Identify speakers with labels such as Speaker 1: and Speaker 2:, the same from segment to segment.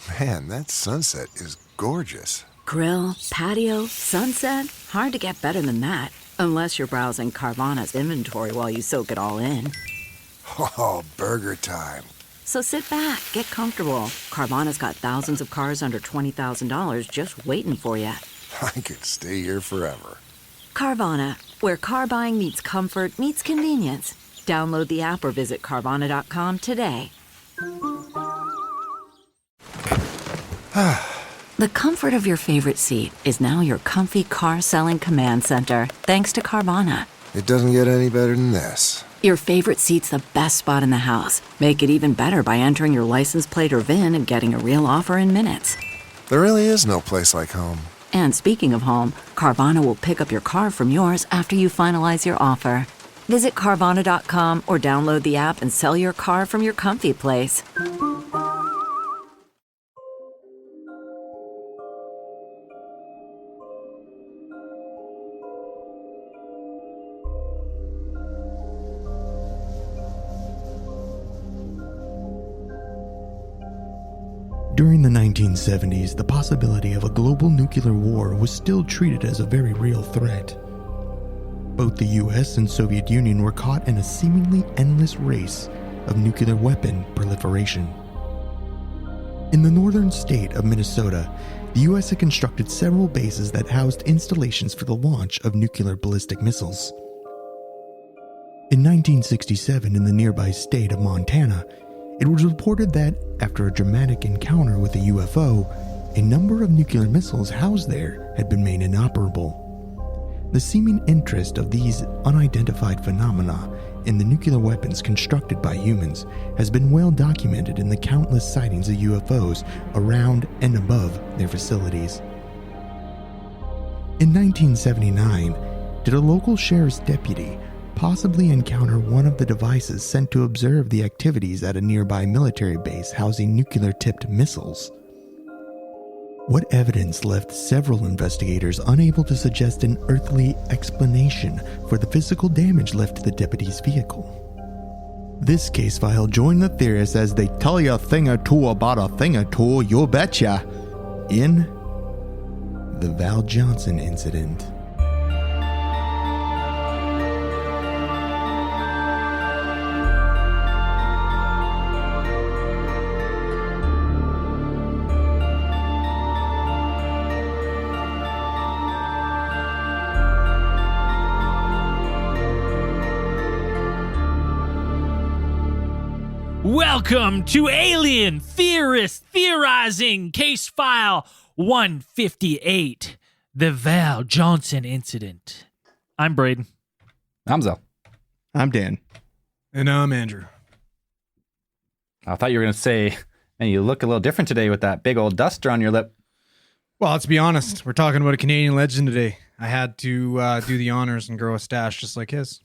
Speaker 1: Man, that sunset is gorgeous.
Speaker 2: Grill, patio, sunset. Hard to get better than that. Unless you're browsing Carvana's inventory while you soak it all in.
Speaker 1: Oh, burger time.
Speaker 2: So sit back, get comfortable. Carvana's got thousands of cars under $20,000 just waiting for you.
Speaker 1: I could stay here forever.
Speaker 2: Carvana, where car buying meets comfort meets convenience. Download the app or visit Carvana.com today. The comfort of your favorite seat is now your comfy car selling command center, thanks to Carvana.
Speaker 1: It doesn't get any better than this.
Speaker 2: Your favorite seat's the best spot in the house. Make it even better by entering your license plate or VIN and getting a real offer in minutes.
Speaker 1: There really is no place like home.
Speaker 2: And speaking of home, Carvana will pick up your car from yours after you finalize your offer. Visit Carvana.com or download the app and sell your car from your comfy place.
Speaker 3: During the 1970s, the possibility of a global nuclear war was still treated as a very real threat. Both the US and Soviet Union were caught in a seemingly endless race of nuclear weapon proliferation. In the northern state of Minnesota, the US had constructed several bases that housed installations for the launch of nuclear ballistic missiles. In 1967, in the nearby state of Montana, it was reported that, after a dramatic encounter with a UFO, a number of nuclear missiles housed there had been made inoperable. The seeming interest of these unidentified phenomena in the nuclear weapons constructed by humans has been well documented in the countless sightings of UFOs around and above their facilities. In 1979, did a local sheriff's deputy possibly encounter one of the devices sent to observe the activities at a nearby military base housing nuclear-tipped missiles? What evidence left several investigators unable to suggest an earthly explanation for the physical damage left to the deputy's vehicle? This case file joined the theorists as they tell you a thing or two about a thing or two, you betcha, in the Val Johnson Incident.
Speaker 4: Welcome to Alien Theorists Theorizing Case File 158, the Val Johnson Incident. I'm Braden.
Speaker 5: I'm Zell.
Speaker 3: I'm Dan.
Speaker 6: And I'm Andrew.
Speaker 5: I thought you were going to say, man, you look a little different today with that big old duster on your lip.
Speaker 6: Well, let's be honest. We're talking about a Canadian legend today. I had to do the honors and grow a stash just like his.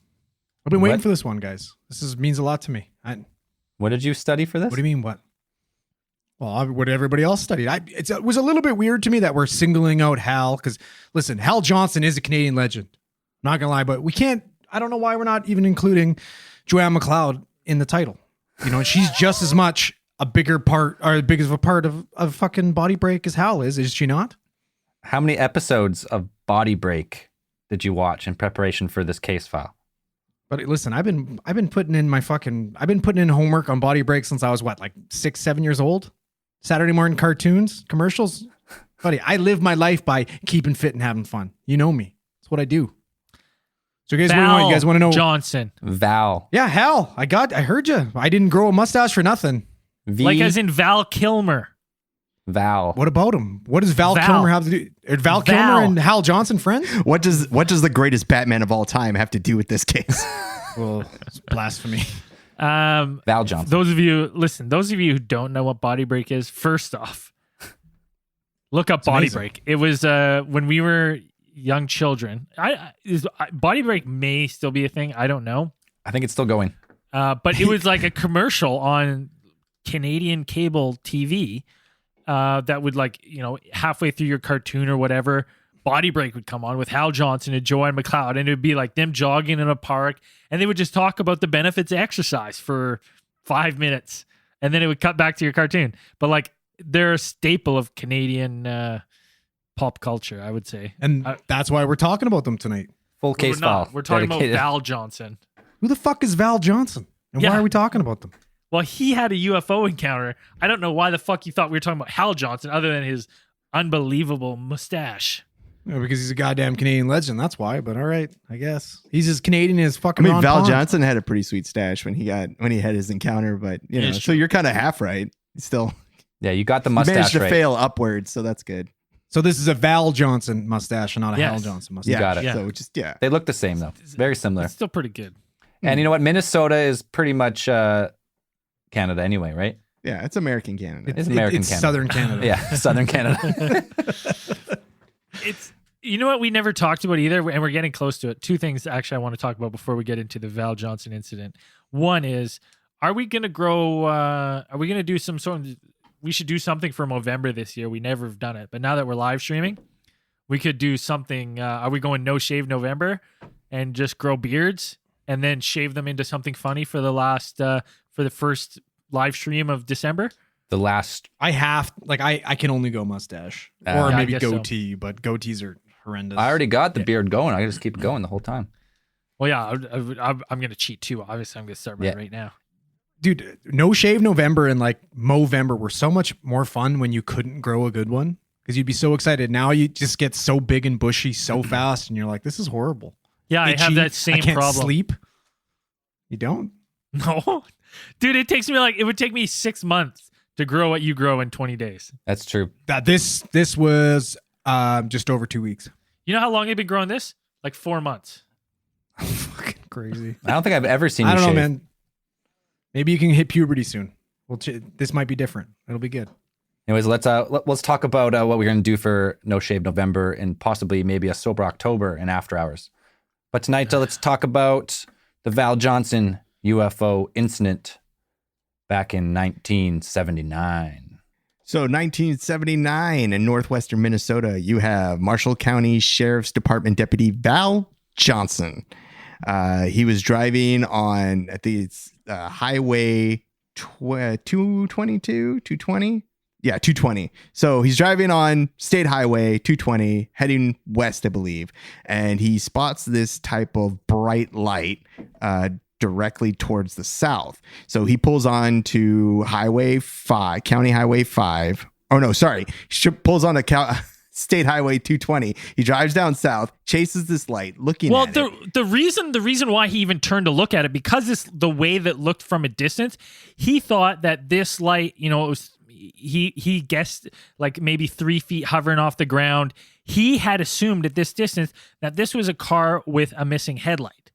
Speaker 6: I've been waiting for this one, guys. Means a lot to me.
Speaker 5: What did you study for this?
Speaker 6: What do you mean, what? Well, what everybody else studied. It was a little bit weird to me that we're singling out Hal, because, listen, Hal Johnson is a Canadian legend. Not going to lie, but we can't, I don't know why we're not even including Joanne McLeod in the title. You know, she's just as much a bigger part, or as big of a part of fucking Body Break as Hal is she not?
Speaker 5: How many episodes of Body Break did you watch in preparation for this case file?
Speaker 6: But listen, I've been putting in homework on Body Break since I was like 6, 7 years old. Saturday morning cartoons, commercials. Buddy, I live my life by keeping fit and having fun. You know me. That's what I do. So you guys want to know?
Speaker 4: Johnson.
Speaker 5: Val.
Speaker 6: Yeah, Hal. I heard you. I didn't grow a mustache for nothing.
Speaker 4: Like as in Val Kilmer.
Speaker 5: Val.
Speaker 6: What about him? What does Val Kilmer have to do? Are Val Kilmer and Hal Johnson friends?
Speaker 3: What does the greatest Batman of all time have to do with this case?
Speaker 6: Well, it's blasphemy.
Speaker 5: Val Johnson.
Speaker 4: Those of you who don't know what Body Break is, first off, look up Body Break. It was when we were young children. Body Break may still be a thing. I don't know.
Speaker 5: I think it's still going.
Speaker 4: But it was like a commercial on Canadian cable TV. That would, like, you know, halfway through your cartoon or whatever, Body Break would come on with Hal Johnson and Joanne McLeod, and it would be like them jogging in a park, and they would just talk about the benefits of exercise for 5 minutes, and then it would cut back to your cartoon. But like they're a staple of Canadian pop culture, I would say.
Speaker 6: And that's why we're talking about them tonight.
Speaker 5: Full case
Speaker 4: We're not.
Speaker 5: file.
Speaker 4: We're talking
Speaker 5: Dedicated.
Speaker 4: about Val Johnson.
Speaker 6: Who the fuck is Val Johnson? And
Speaker 4: Yeah.
Speaker 6: why are we talking about them?
Speaker 4: Well, he had a UFO encounter. I don't know why the fuck you thought we were talking about Hal Johnson, other than his unbelievable mustache.
Speaker 6: Yeah, because he's a goddamn Canadian legend. That's why. But all right, I guess he's as Canadian as
Speaker 7: I
Speaker 6: fucking.
Speaker 7: mean,
Speaker 6: Ron
Speaker 7: Val
Speaker 6: Pond.
Speaker 7: Johnson had a pretty sweet stash when he had his encounter, but you know,
Speaker 4: It's
Speaker 7: so
Speaker 4: true.
Speaker 7: you're kind of half right. Still,
Speaker 5: Yeah, you got the
Speaker 7: you managed
Speaker 5: mustache
Speaker 7: to
Speaker 5: right.
Speaker 7: fail upwards, so that's good.
Speaker 6: So this is a Val Johnson mustache and not a
Speaker 4: Yes.
Speaker 6: Hal Johnson mustache.
Speaker 7: Yeah,
Speaker 5: got it.
Speaker 4: Yeah.
Speaker 7: So just
Speaker 5: They look the same though. Very similar.
Speaker 4: It's still pretty good.
Speaker 5: And you know what? Minnesota is pretty much Canada anyway, right?
Speaker 7: yeah, it's American Canada.
Speaker 5: It's American
Speaker 6: it's
Speaker 5: Canada.
Speaker 6: Southern Canada.
Speaker 5: Yeah, Southern Canada.
Speaker 4: It's you know what we never talked about either, and we're getting close to it. Two things actually I want to talk about before we get into the Val Johnson incident. One is, are we going to grow? Are we going to do some sort of? We should do something for Movember this year. We never have done it, but now that we're live streaming, we could do something. Are we going no shave November and just grow beards and then shave them into something funny for the first live stream of December?
Speaker 5: The last.
Speaker 6: I can only go mustache or
Speaker 5: Yeah,
Speaker 4: I
Speaker 6: maybe
Speaker 4: guess so.
Speaker 6: goatee, but goatees are horrendous.
Speaker 5: I already got the beard going. I just keep it going the whole time.
Speaker 4: Well, yeah, I'm going to cheat too. Obviously, I'm going to start mine right now.
Speaker 6: Dude, no shave November and like Movember were so much more fun when you couldn't grow a good one because you'd be so excited. Now you just get so big and bushy so fast, and you're like, this is horrible.
Speaker 4: Yeah, I have
Speaker 6: Itchy,
Speaker 4: that same
Speaker 6: I can't
Speaker 4: problem.
Speaker 6: sleep. You don't?
Speaker 4: No, dude, it would take me 6 months to grow what you grow in 20 days.
Speaker 5: That's true.
Speaker 6: That this was just over 2 weeks.
Speaker 4: You know how long I've been growing this? Like 4 months.
Speaker 6: Fucking crazy.
Speaker 5: I don't think I've ever seen you
Speaker 6: I don't know,
Speaker 5: shave.
Speaker 6: man. Maybe you can hit puberty soon. This might be different. It'll be good.
Speaker 5: Anyways, let's talk about what we're going to do for No Shave November and possibly maybe a sober October and after hours. But tonight, let's talk about the Val Johnson UFO incident back in 1979.
Speaker 7: So 1979 in northwestern Minnesota, you have Marshall County Sheriff's Department Deputy Val Johnson. He was driving on, I think it's Highway 220. Yeah, 220. So he's driving on State Highway 220, heading west, I believe. And he spots this type of bright light directly towards the south. So he pulls on to County Highway 5. Oh, no, sorry. He pulls on to State Highway 220. He drives down south, chases this light, looking at it.
Speaker 4: The reason why he even turned to look at it, because the way that looked from a distance, he thought that this light, it was, he guessed like maybe 3 feet hovering off the ground. He had assumed at this distance that this was a car with a missing headlight.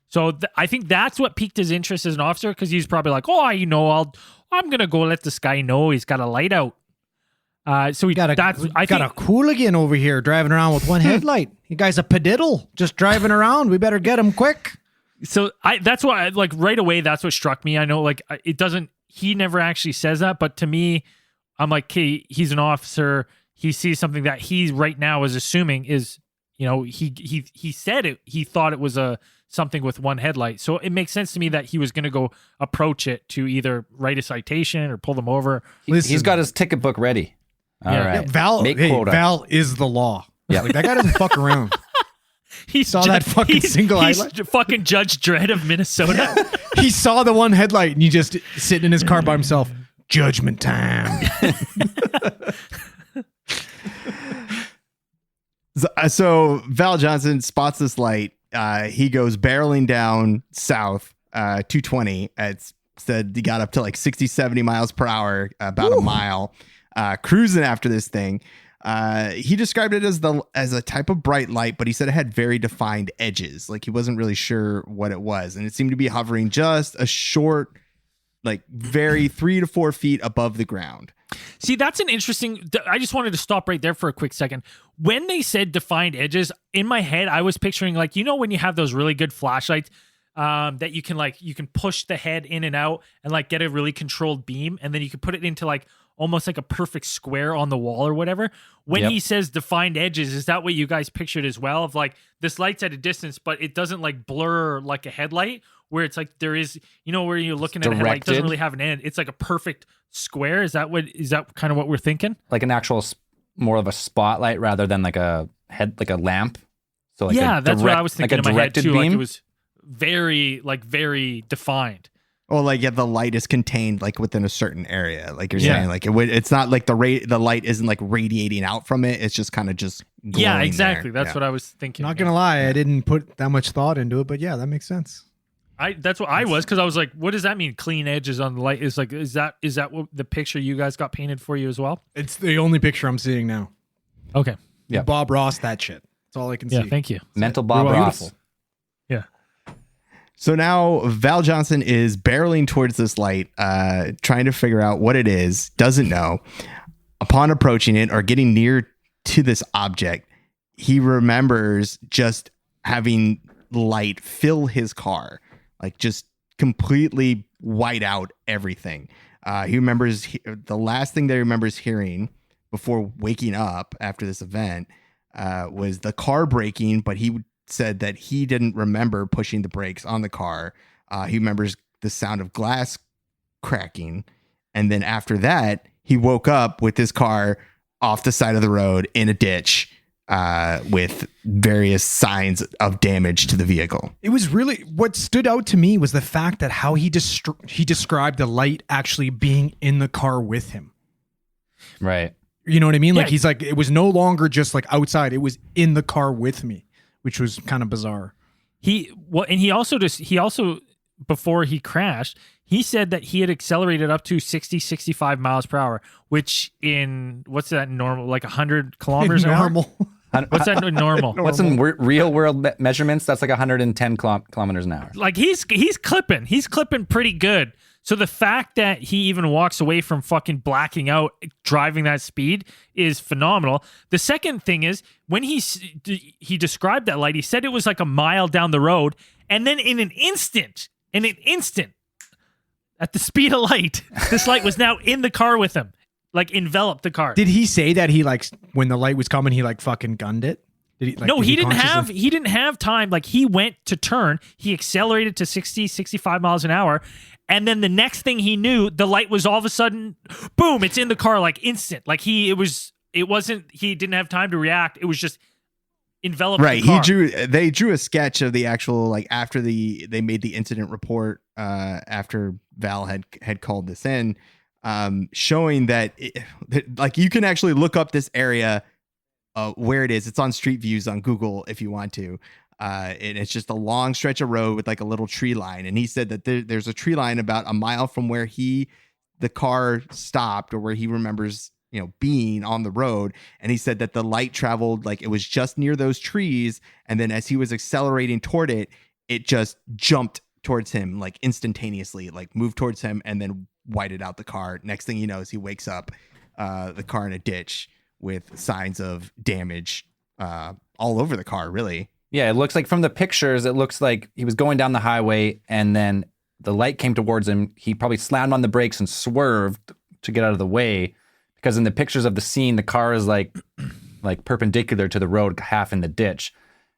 Speaker 4: So I think that's what piqued his interest as an officer, because he's probably like, I'm gonna go let this guy know he's got a light out. So we got a
Speaker 6: hooligan over here driving around with one headlight. You guy's a padiddle just driving around. We better get him quick.
Speaker 4: So that's why, like, right away, that's what struck me. I know, like, it doesn't. He never actually says that, but to me, I'm like, okay, he's an officer. He sees something that he right now is assuming is, he said it. He thought it was something with one headlight. So it makes sense to me that he was going to go approach it to either write a citation or pull them over.
Speaker 5: He's got his ticket book ready. All
Speaker 4: Yeah.
Speaker 5: right.
Speaker 6: Yeah, Val is the law.
Speaker 5: Yeah.
Speaker 6: Like, that guy doesn't fuck around.
Speaker 4: He
Speaker 6: saw that fucking single
Speaker 4: he's
Speaker 6: highlight?
Speaker 4: fucking Judge Dredd of Minnesota.
Speaker 6: He saw the one headlight and he just sitting in his car by himself. Judgment time.
Speaker 7: So Val Johnson spots this light. He goes barreling down south 220. It's said he got up to like 60, 70 miles per hour, about a mile, cruising after this thing. He described it as a type of bright light, but he said it had very defined edges. Like he wasn't really sure what it was. And it seemed to be hovering just a short, like very 3 to 4 feet above the ground.
Speaker 4: See, that's an interesting. I just wanted to stop right there for a quick second. When they said defined edges, in my head, I was picturing like, when you have those really good flashlights that you can push the head in and out and like get a really controlled beam, and then you can put it into like almost like a perfect square on the wall or whatever. When
Speaker 5: Yep.
Speaker 4: he says defined edges, is that what you guys pictured as well? Of like this light's at a distance, but it doesn't like blur like a headlight, where it's like there is, where you're looking at a headlight, it doesn't
Speaker 5: directed.
Speaker 4: really have an end. It's like a perfect square. Is that kind of what we're thinking?
Speaker 5: Like an actual, more of a spotlight rather than like a lamp. So like
Speaker 4: Yeah,
Speaker 5: a
Speaker 4: that's what I
Speaker 5: direct-
Speaker 4: was thinking
Speaker 5: like a
Speaker 4: in my head
Speaker 5: directed
Speaker 4: too. Like
Speaker 5: beam?
Speaker 4: it was very defined.
Speaker 7: Or like the light is contained like within a certain area, like you're
Speaker 4: Yeah.
Speaker 7: saying, like it's not like the light isn't like radiating out from it. It's just kind of just
Speaker 4: Yeah,
Speaker 7: glowing
Speaker 4: exactly.
Speaker 7: there.
Speaker 4: That's what I was thinking.
Speaker 6: Not gonna lie, I didn't put that much thought into it, but yeah, that makes sense.
Speaker 4: That's what I was, because I was like, what does that mean? Clean edges on the light is like, is that what the picture you guys got painted for you as well?
Speaker 6: It's the only picture I'm seeing now.
Speaker 4: Okay.
Speaker 5: Yeah.
Speaker 6: Bob Ross, that shit. That's all I can
Speaker 4: Yeah.
Speaker 6: see.
Speaker 4: Thank you.
Speaker 5: Mental Bob
Speaker 6: You're
Speaker 5: Ross.
Speaker 6: welcome.
Speaker 4: Yeah.
Speaker 7: So now Val Johnson is barreling towards this light, trying to figure out what it is, doesn't know. Upon approaching it or getting near to this object, he remembers just having light fill his car, like just completely white out everything. He remembers the last thing that he remembers hearing before waking up after this event was the car braking, but he said that he didn't remember pushing the brakes on the car. He remembers the sound of glass cracking. And then after that, he woke up with his car off the side of the road in a ditch with various signs of damage to the vehicle.
Speaker 6: It was really, what stood out to me was the fact that how he described the light actually being in the car with him.
Speaker 5: Right.
Speaker 6: You know what I mean? Like
Speaker 4: Yeah.
Speaker 6: he's like, it was no longer just like outside, it was in the car with me, which was kind of bizarre.
Speaker 4: And he also before he crashed, he said that he had accelerated up to 65 miles per hour, which in what's that normal, like 100 kilometers an hour?
Speaker 6: Normal.
Speaker 4: What's that normal?
Speaker 5: What's in real world measurements? That's like 110 kilometers an hour.
Speaker 4: Like he's clipping pretty good. So the fact that he even walks away from fucking blacking out driving that speed is phenomenal. The second thing is when he described that light, he said it was like a mile down the road, and then in an instant, at the speed of light, this light was now in the car with him, like enveloped the car.
Speaker 6: Did he say that he like, when the light was coming, he like fucking gunned it? Did he, like,
Speaker 4: No,
Speaker 6: did
Speaker 4: he didn't
Speaker 6: consciously-
Speaker 4: have time. Like he went to turn, he accelerated to 65 miles an hour. And then the next thing he knew, the light was all of a sudden, boom, it's in the car, like instant. Like he didn't have time to react. It was just enveloped
Speaker 7: Right.
Speaker 4: the car.
Speaker 7: They drew a sketch of the actual, like after they made the incident report, after Val had called this in, showing that like you can actually look up this area, where it is. It's on Street Views on Google if you want to. And it's just a long stretch of road with like a little tree line. And he said that there's a tree line about a mile from where the car stopped, or where he remembers, being on the road. And he said that the light traveled, like it was just near those trees. And then as he was accelerating toward it, it just jumped towards him, like instantaneously, like moved towards him and then whited out the car. Next thing he knows, he wakes up, the car in a ditch with signs of damage, all over the car, really.
Speaker 5: Yeah, it looks like from the pictures, it looks like he was going down the highway and then the light came towards him. He probably slammed on the brakes and swerved to get out of the way, because in the pictures of the scene, the car is like perpendicular to the road, half in the ditch.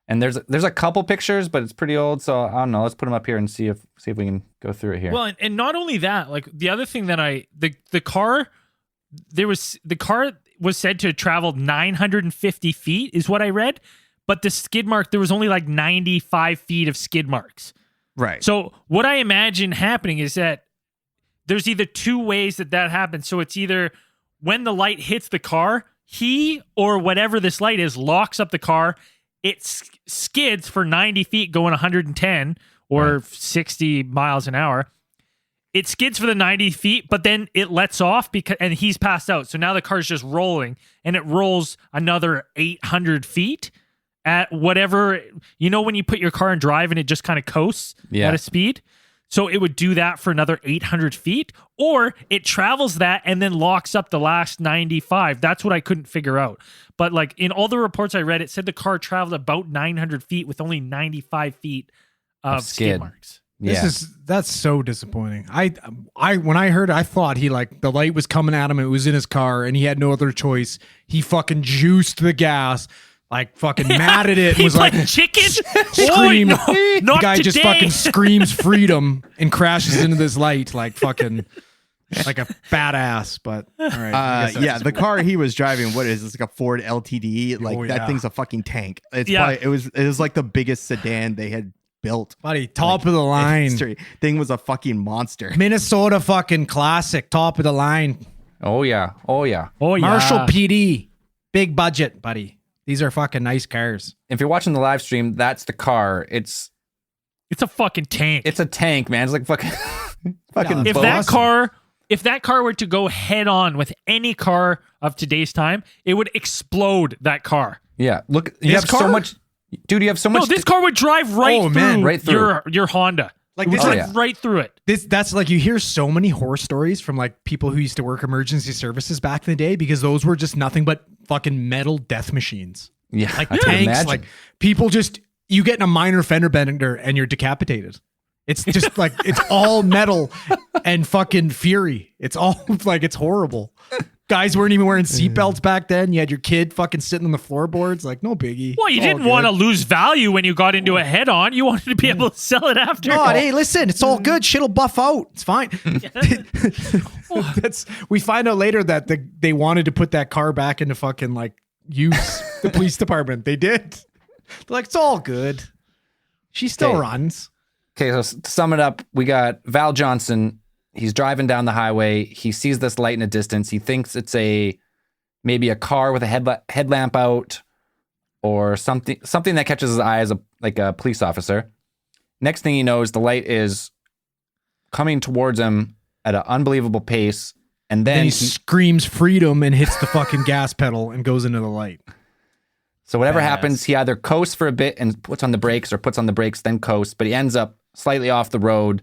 Speaker 5: And there's a couple pictures, but it's pretty old. So I don't know. Let's put them up here and see if we can go through it here.
Speaker 4: Well, and not only that, like the other thing that the car was said to have traveled 950 feet is what I read. But the skid mark, there was only like 95 feet of skid marks.
Speaker 7: Right.
Speaker 4: So what I imagine happening is that there's either two ways that happens. So it's either when the light hits the car, he or whatever this light is locks up the car. It skids for 90 feet going 110 or 60 miles an hour. It skids for the 90 feet, but then it lets off and he's passed out. So now the car's just rolling, and it rolls another 800 feet. At whatever, when you put your car in drive and it just kind of coasts at a speed. So it would do that for another 800 feet, or it travels that and then locks up the last 95. That's what I couldn't figure out. But like in all the reports I read, it said the car traveled about 900 feet with only 95 feet of skid marks.
Speaker 5: Yeah.
Speaker 6: That's so disappointing. I when I heard it, I thought he like the light was coming at him. It was in his car, and he had no other choice. He fucking juiced the gas, like fucking mad at it, and was like
Speaker 4: chicken.
Speaker 6: scream.
Speaker 4: Oh, no,
Speaker 6: The
Speaker 4: not
Speaker 6: guy
Speaker 4: today.
Speaker 6: just fucking screams freedom and crashes into this light like fucking like a badass. But all right, I guess that's-
Speaker 7: The car he was driving, what is this, like a Ford LTD? Like
Speaker 6: Oh,
Speaker 7: that
Speaker 6: yeah.
Speaker 7: thing's a fucking tank. It's
Speaker 4: Yeah.
Speaker 7: probably, it was like the biggest sedan they had built.
Speaker 6: buddy, top of the
Speaker 7: in
Speaker 6: line,
Speaker 7: history. Thing was a fucking monster.
Speaker 6: Minnesota fucking classic, top of the line.
Speaker 5: Oh yeah.
Speaker 4: Oh yeah.
Speaker 6: Marshall PD, big budget, buddy. These are fucking nice cars.
Speaker 5: If you're watching the live stream, that's the car. It's
Speaker 4: It's a fucking tank.
Speaker 5: a tank, man. It's like fucking fucking
Speaker 6: Yeah,
Speaker 4: if
Speaker 5: boat.
Speaker 4: that car were to go head on with any car of today's time, it would explode that car.
Speaker 5: Yeah. Look, you
Speaker 6: This
Speaker 5: have so
Speaker 6: car?
Speaker 5: much, dude. You have so
Speaker 4: No,
Speaker 5: much.
Speaker 4: this car would drive right
Speaker 6: Oh,
Speaker 4: through,
Speaker 6: man,
Speaker 5: right through.
Speaker 4: your Honda.
Speaker 6: Like
Speaker 4: It would
Speaker 6: this,
Speaker 4: drive
Speaker 5: yeah.
Speaker 4: right through it.
Speaker 6: that's like you hear so many horror stories from like people who used to work emergency services back in the day because those were just nothing but fucking metal death machines.
Speaker 5: Yeah,
Speaker 6: Like
Speaker 5: I can
Speaker 6: tanks,
Speaker 5: imagine.
Speaker 6: like people just you get in a minor fender bender and you're decapitated. It's just like it's all metal and fucking fury. It's all like it's horrible. Guys weren't even wearing seatbelts back then. You had your kid fucking sitting on the floorboards, like no biggie.
Speaker 4: Well, you
Speaker 6: It's all
Speaker 4: didn't want to
Speaker 6: good.
Speaker 4: lose value when you got into a head on. You wanted to be able to sell it after.
Speaker 6: God, hey, listen, it's all good. Shit'll buff out. It's fine. We find out later that they wanted to put that car back into fucking like use. The police department. They did. They're like, it's all good. She still
Speaker 5: Okay.
Speaker 6: runs.
Speaker 5: Okay, so to sum it up, we got Val Johnson. He's driving down the highway. He sees this light in the distance. He thinks it's maybe a car with a headlamp out or something that catches his eye as a police officer. Next thing he knows, the light is coming towards him at an unbelievable pace, and
Speaker 6: Then
Speaker 5: then
Speaker 6: he screams freedom and hits the fucking gas pedal and goes into the light.
Speaker 5: so whatever
Speaker 6: Badass.
Speaker 5: happens, he either coasts for a bit and puts on the brakes, or puts on the brakes then coasts, but he ends up slightly off the road.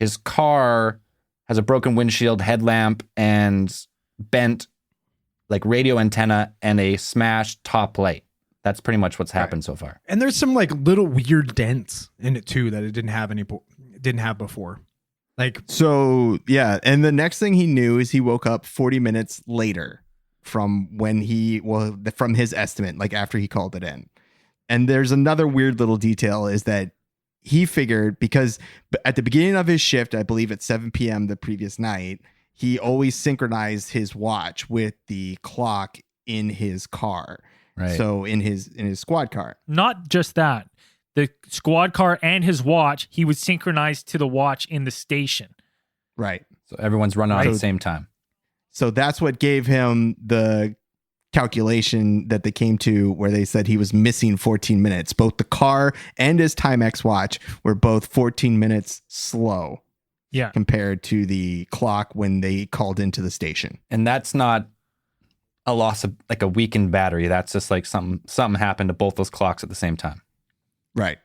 Speaker 5: His car has a broken windshield, headlamp, and bent like radio antenna and a smashed top light. That's pretty much what's happened so far.
Speaker 6: And there's some like little weird dents in it too that it didn't have before. Like
Speaker 7: So yeah, and the next thing he knew is he woke up 40 minutes later from from his estimate, like after he called it in. And there's another weird little detail is that he figured, because at the beginning of his shift, I believe at 7 p.m. the previous night, he always synchronized his watch with the clock in his car.
Speaker 5: Right.
Speaker 7: So in his squad car.
Speaker 4: Not just that. The squad car and his watch, he would synchronize to the watch in the station.
Speaker 7: Right.
Speaker 5: So everyone's running on at
Speaker 7: Right.
Speaker 5: the same time.
Speaker 7: So that's what gave him the calculation that they came to where they said he was missing 14 minutes. Both the car and his Timex watch were both 14 minutes slow
Speaker 4: Yeah.
Speaker 7: compared to the clock when they called into the station.
Speaker 5: And that's not a loss of like a weakened battery. That's just like something happened to both those clocks at the same time.
Speaker 7: Right.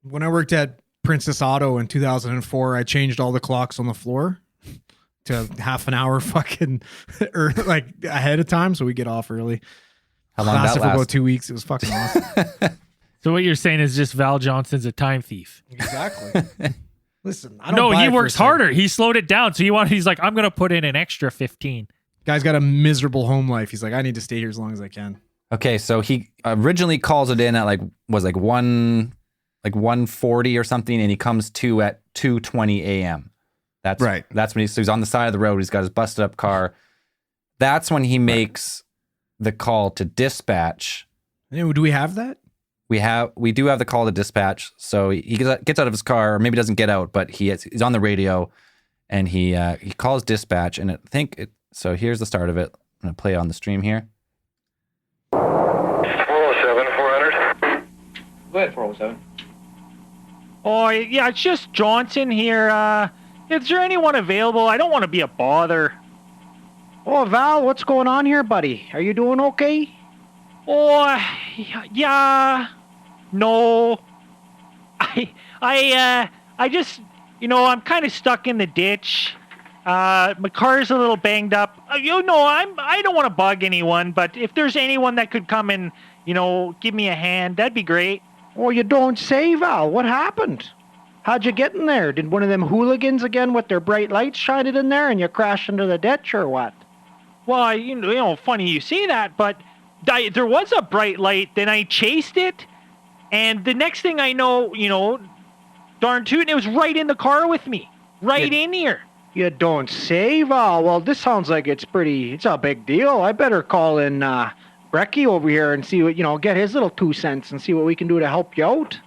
Speaker 6: when I worked at Princess Auto in 2004, I changed all the clocks on the floor to half an hour fucking or like ahead of time, so we get off early.
Speaker 5: How long
Speaker 6: Lasted
Speaker 5: that
Speaker 6: for about
Speaker 5: last?
Speaker 6: 2 weeks. It was fucking awesome.
Speaker 4: So what you're saying is just Val Johnson's a time thief.
Speaker 6: Exactly. Listen, I don't
Speaker 4: No,
Speaker 6: buy
Speaker 4: he
Speaker 6: it for
Speaker 4: works
Speaker 6: a second.
Speaker 4: harder. He slowed it down. So he's like, I'm gonna put in an extra 15.
Speaker 6: Guy's got a miserable home life. He's like, I need to stay here as long as I can.
Speaker 5: Okay, so he originally calls it in at like 1:40 or something, and he comes to at 2:20 a.m. That's
Speaker 7: Right.
Speaker 5: That's when he's on the side of the road. He's got his busted up car. That's when he makes the call to dispatch.
Speaker 6: Anyway, do we have that?
Speaker 5: We do have the call to dispatch. So he gets out of his car, or maybe doesn't get out, but he's on the radio, and he calls dispatch. And so here's the start of it. I'm gonna play it on the stream here.
Speaker 8: 407, 400.
Speaker 9: Go ahead, 407.
Speaker 4: Oh yeah, it's just Johnson here. Is there anyone available? I don't want to be a bother.
Speaker 9: Oh, Val, what's going on here, buddy? Are you doing okay?
Speaker 4: Oh yeah, no. I just, I'm kind of stuck in the ditch. My car's a little banged up. I don't want to bug anyone, but if there's anyone that could come and, give me a hand, that'd be great.
Speaker 9: Oh, you don't say, Val. What happened? How'd you get in there? Did one of them hooligans again with their bright lights shine it in there and you crashed into the ditch or what?
Speaker 8: Well, funny you say that, but there was a bright light. Then I chased it, and the next thing I know, darn tootin', it was right in the car with me, right in here.
Speaker 9: You don't say, Val. Well, this sounds like it's a big deal. I better call in Brecky over here and see what, get his little 2 cents and see what we can do to help you out.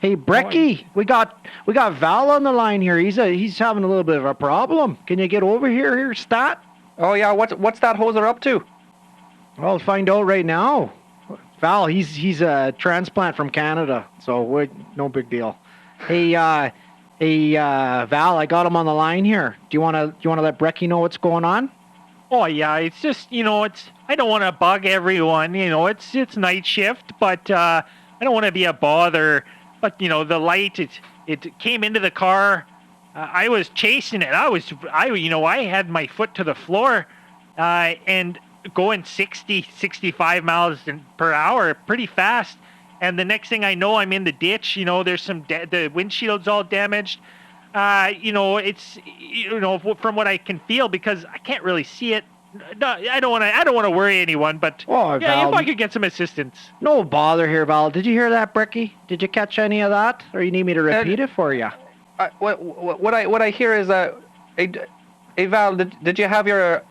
Speaker 9: Hey, Brecky, we got Val on the line here. He's having a little bit of a problem. Can you get over here, Stat?
Speaker 5: Oh yeah, what's that hoser up to?
Speaker 9: I'll find out right now. Val, he's a transplant from Canada, so no big deal. Hey, Val, I got him on the line here. Do you wanna let Brecky know what's going on?
Speaker 8: Oh yeah, it's just I don't want to bug everyone. It's night shift, but I don't want to be a bother. But the light it came into the car. I was chasing it. I had my foot to the floor, and going 60, 65 miles per hour, pretty fast. And the next thing I know, I'm in the ditch. There's some the windshield's all damaged. It's from what I can feel, because I can't really see it. No, I don't want to worry anyone, but
Speaker 9: Val,
Speaker 8: if I could get some assistance.
Speaker 9: No bother here, Val. Did you hear that, Brecky? Did you catch any of that, or you need me to repeat it for you?
Speaker 5: What I hear is hey Val, did you have your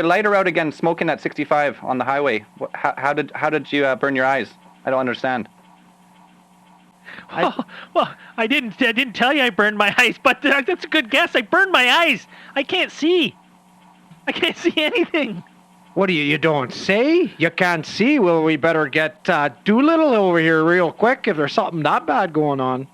Speaker 5: lighter out again, smoking at 65 on the highway? How did you burn your eyes? I don't understand.
Speaker 8: I didn't tell you I burned my eyes, but that's a good guess. I burned my eyes. I can't see anything.
Speaker 9: What do you don't say? You can't see? Well, we better get Doolittle over here real quick if there's something that bad going on.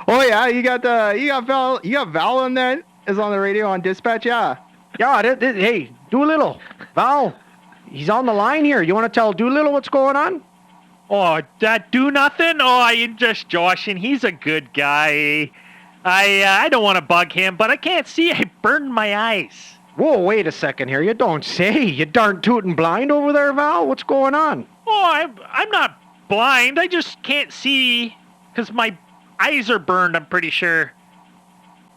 Speaker 7: Oh yeah, you got Val on that is on the radio on dispatch, yeah.
Speaker 9: Yeah, hey, Doolittle, Val, he's on the line here. You want to tell Doolittle what's going on?
Speaker 8: Oh, that do nothing? Oh, I'm just joshing. He's a good guy. I don't want to bug him, but I can't see. I burned my eyes.
Speaker 9: Whoa, wait a second here. You don't say. You darn tootin' blind over there, Val? What's going on?
Speaker 8: Oh, I'm not blind. I just can't see because my eyes are burned, I'm pretty sure.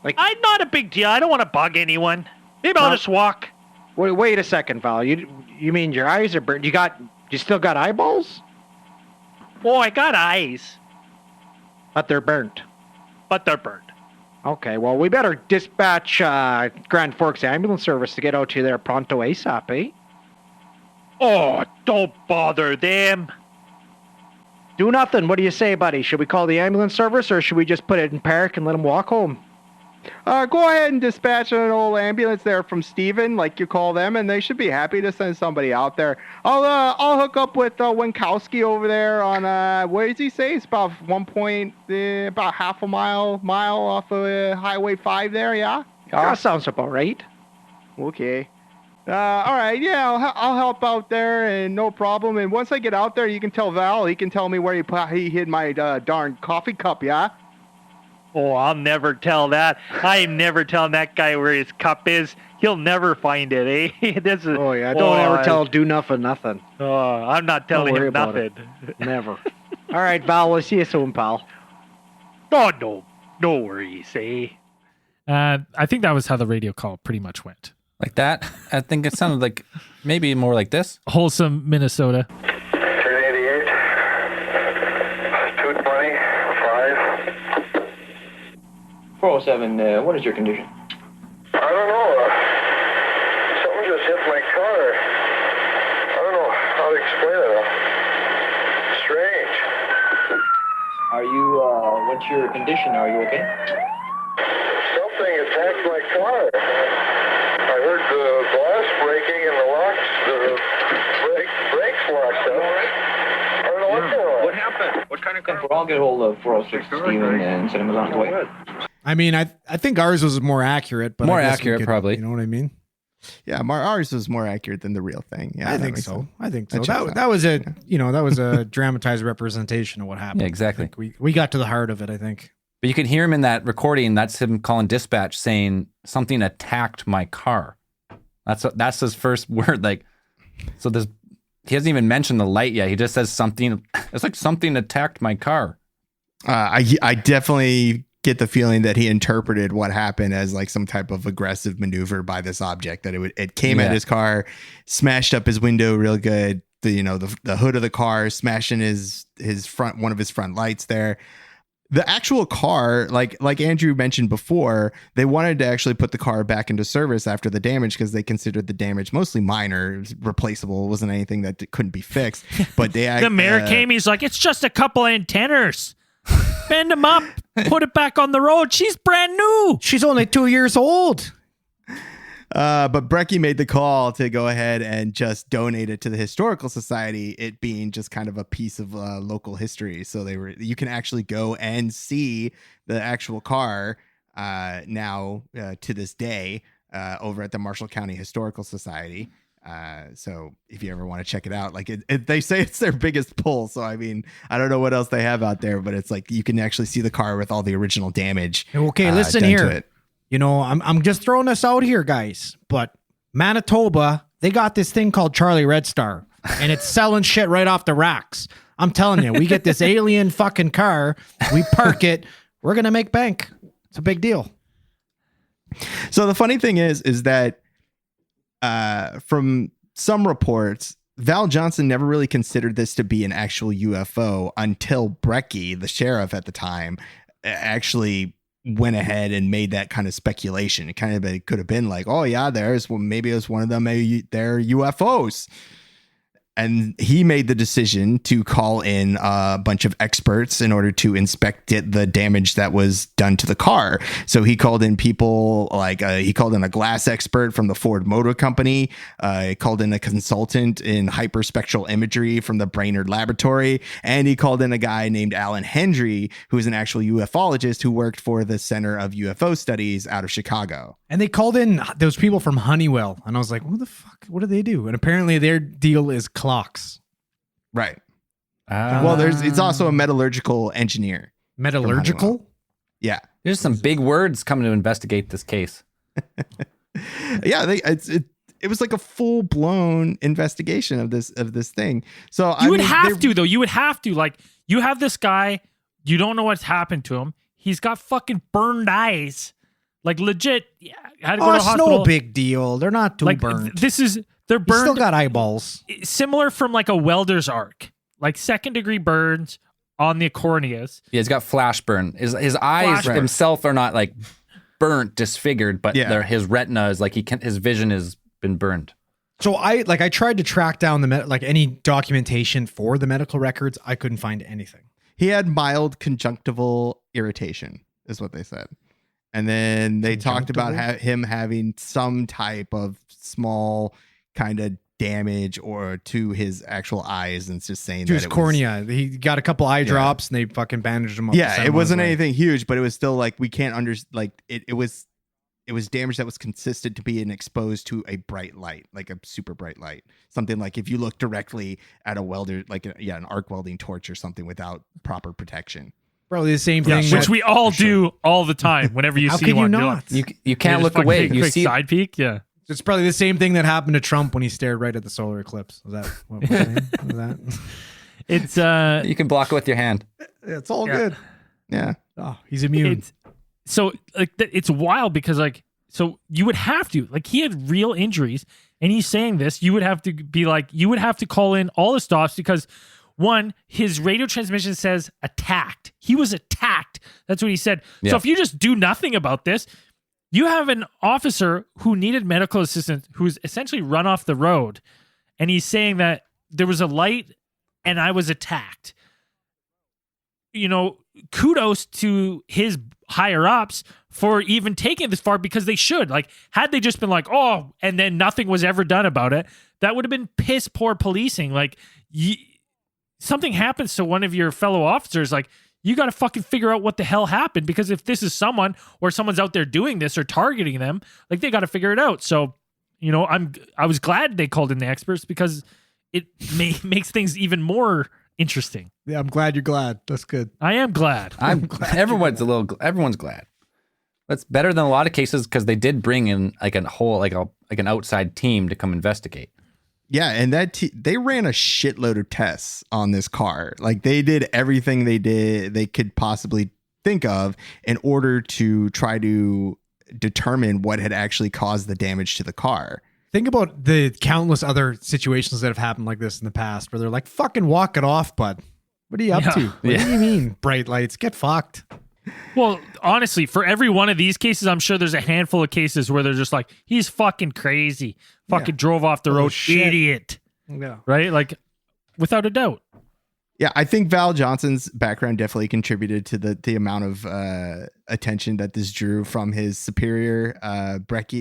Speaker 8: I'm not a big deal. I don't want to bug anyone. Maybe I'll just walk.
Speaker 9: Wait a second, Val. You mean your eyes are burned? You still got eyeballs?
Speaker 8: Oh, I got eyes.
Speaker 9: But they're burnt.
Speaker 8: Okay,
Speaker 9: well, we better dispatch Grand Forks Ambulance Service to get out to you there pronto ASAP, eh?
Speaker 8: Oh, don't bother them.
Speaker 9: Do nothing. What do you say, buddy? Should we call the ambulance service, or should we just put it in park and let him walk home?
Speaker 7: Go ahead and dispatch an old ambulance there from Steven, like you call them, and they should be happy to send somebody out there. I'll hook up with Winkowski over there on what does he say? It's about about half a mile off of Highway 5 there, yeah?
Speaker 9: That sounds about right.
Speaker 7: Okay. All right, yeah, I'll help out there, and no problem. And once I get out there, you can tell Val. He can tell me where he hid my darn coffee cup, yeah?
Speaker 8: Oh, I'll never tell that. I'm never telling that guy where his cup is. He'll never find it, eh?
Speaker 9: Don't ever tell do nothing.
Speaker 8: Oh, I'm not telling him nothing.
Speaker 9: Never. All right, Val, we'll see you soon, pal.
Speaker 8: Oh, no worries, eh?
Speaker 4: I think that was how the radio call pretty much went.
Speaker 5: Like that? I think it sounded like maybe more like this.
Speaker 4: Wholesome, Minnesota.
Speaker 10: 388, 220, 5.
Speaker 11: 407, what is your condition?
Speaker 10: I don't know. Something just hit my car. I don't know how to explain it. Strange.
Speaker 11: Are you, what's your condition? Are you okay?
Speaker 10: Something attacked my car. I heard the glass breaking and the brakes locked up. I don't know what's going on.
Speaker 11: What happened? What kind of car? I'll get hold of 406 Steven and send him on his way.
Speaker 6: I mean, I think ours was more accurate, but
Speaker 5: More
Speaker 6: I guess
Speaker 5: accurate, probably.
Speaker 6: You know what I mean?
Speaker 7: Yeah, ours was more accurate than the real thing. Yeah,
Speaker 6: I think so. I think so.
Speaker 7: That
Speaker 6: That was a dramatized representation of what happened.
Speaker 5: Yeah, exactly.
Speaker 6: I think we got to the heart of it, I think.
Speaker 5: But you could hear him in that recording. That's him calling dispatch saying something attacked my car. That's his first word. So he hasn't even mentioned the light yet. He just says something. It's like something attacked my car.
Speaker 7: I definitely get the feeling that he interpreted what happened as like some type of aggressive maneuver by this object, that it came at his car, smashed up his window real good, the hood of the car, smashing his front, one of his front lights there. The actual car, like Andrew mentioned before, they wanted to actually put the car back into service after the damage because they considered the damage mostly minor, it was replaceable. It wasn't anything that couldn't be fixed. But
Speaker 4: the mayor came, he's like, it's just a couple antennas. Bend them up, put it back on the road. She's brand new.
Speaker 6: She's only 2 years old.
Speaker 7: But Brecky made the call to go ahead and just donate it to the Historical Society, it being just kind of a piece of local history. So you can actually go and see the actual car now to this day over at the Marshall County Historical Society. So if you ever want to check it out, like they say it's their biggest pull. So, I mean, I don't know what else they have out there, but it's like you can actually see the car with all the original damage.
Speaker 6: Okay, listen
Speaker 7: done
Speaker 6: here.
Speaker 7: to it.
Speaker 6: I'm just throwing this out here, guys, but Manitoba, they got this thing called Charlie Red Star, and it's selling shit right off the racks. I'm telling you, we get this alien fucking car, we park it, we're going to make bank. It's a big deal.
Speaker 7: So the funny thing is that from some reports, Val Johnson never really considered this to be an actual UFO until Brecky, the sheriff at the time, actually went ahead and made that kind of speculation. It could have been like, oh yeah, maybe it was one of them. Maybe they're UFOs. And he made the decision to call in a bunch of experts in order to inspect the damage that was done to the car. So he called in people like he called in a glass expert from the Ford Motor Company. He called in a consultant in hyperspectral imagery from the Brainerd Laboratory. And he called in a guy named Alan Hendry, who's an actual ufologist who worked for the Center of UFO Studies out of Chicago.
Speaker 6: And they called in those people from Honeywell. And I was like, what the fuck? What do they do? And apparently their deal is clocks.
Speaker 7: Right. Well, it's also a metallurgical engineer.
Speaker 6: Metallurgical?
Speaker 7: Yeah.
Speaker 5: There's some big words coming to investigate this case.
Speaker 7: Yeah, it was like a full blown investigation of this thing. So
Speaker 4: you would have to, though. You would have to. Like, you have this guy, you don't know what's happened to him. He's got fucking burned eyes. Like, legit, yeah, had to go to the hospital.
Speaker 6: It's no big deal. They're not too burnt.
Speaker 4: They're burned.
Speaker 6: He's still got eyeballs.
Speaker 4: Similar from like a welder's arc. Like second-degree burns on the corneas.
Speaker 5: Yeah, he's got flash burn. His eyes himself are not like burnt, disfigured, but his retina is like his vision has been burned.
Speaker 6: So I tried to track down any documentation for the medical records. I couldn't find anything.
Speaker 7: He had mild conjunctival irritation, is what they said. And then they talked about him having some type of small kind of damage or to his actual eyes, and it's just saying
Speaker 6: to
Speaker 7: that
Speaker 6: his cornea. He got a couple eye drops and they fucking bandaged him up.
Speaker 7: Yeah, it wasn't anything huge, but it was still like we can't it was damage that was consistent to being exposed to a bright light, like a super bright light. Something like if you look directly at a welder, like an arc welding torch or something without proper protection.
Speaker 6: Probably the same thing,
Speaker 4: which we all do all the time. Whenever you see one,
Speaker 5: you can't look away. You see
Speaker 4: side peek. Yeah,
Speaker 6: it's probably the same thing that happened to Trump when he stared right at the solar eclipse. Was that? What was that?
Speaker 4: It's
Speaker 5: you can block it with your hand.
Speaker 6: It's all good.
Speaker 7: Yeah.
Speaker 6: Oh, he's immune.
Speaker 4: It's wild because so you would have to he had real injuries, and he's saying this. You would have to be you would have to call in all the stops because. One, his radio transmission says attacked. He was attacked. That's what he said. Yeah. So if you just do nothing about this, you have an officer who needed medical assistance who's essentially run off the road. And he's saying that there was a light and I was attacked. Kudos to his higher ups for even taking it this far because they should. Had they just been oh, and then nothing was ever done about it, that would have been piss poor policing. Something happens to one of your fellow officers, you got to fucking figure out what the hell happened, because if this is someone or someone's out there doing this or targeting them, they got to figure it out. So, I was glad they called in the experts because it makes things even more interesting.
Speaker 6: Yeah, I'm glad you're glad. That's good.
Speaker 4: I am glad.
Speaker 5: I'm glad. Everyone's glad. That's better than a lot of cases because they did bring in an outside team to come investigate.
Speaker 7: Yeah, and they ran a shitload of tests on this car. Like they did everything they could possibly think of in order to try to determine what had actually caused the damage to the car.
Speaker 6: Think about the countless other situations that have happened like this in the past where they're like, fucking walk it off, bud. What are you up to? What do you mean, bright lights? Get fucked.
Speaker 4: Well, honestly, for every one of these cases, I'm sure there's a handful of cases where they're just like, he's fucking crazy. Fucking drove off the road.
Speaker 6: Shit.
Speaker 4: Idiot.
Speaker 6: Yeah.
Speaker 4: Right? Like, without a doubt.
Speaker 7: Yeah, I think Val Johnson's background definitely contributed to the amount of attention that this drew from his superior,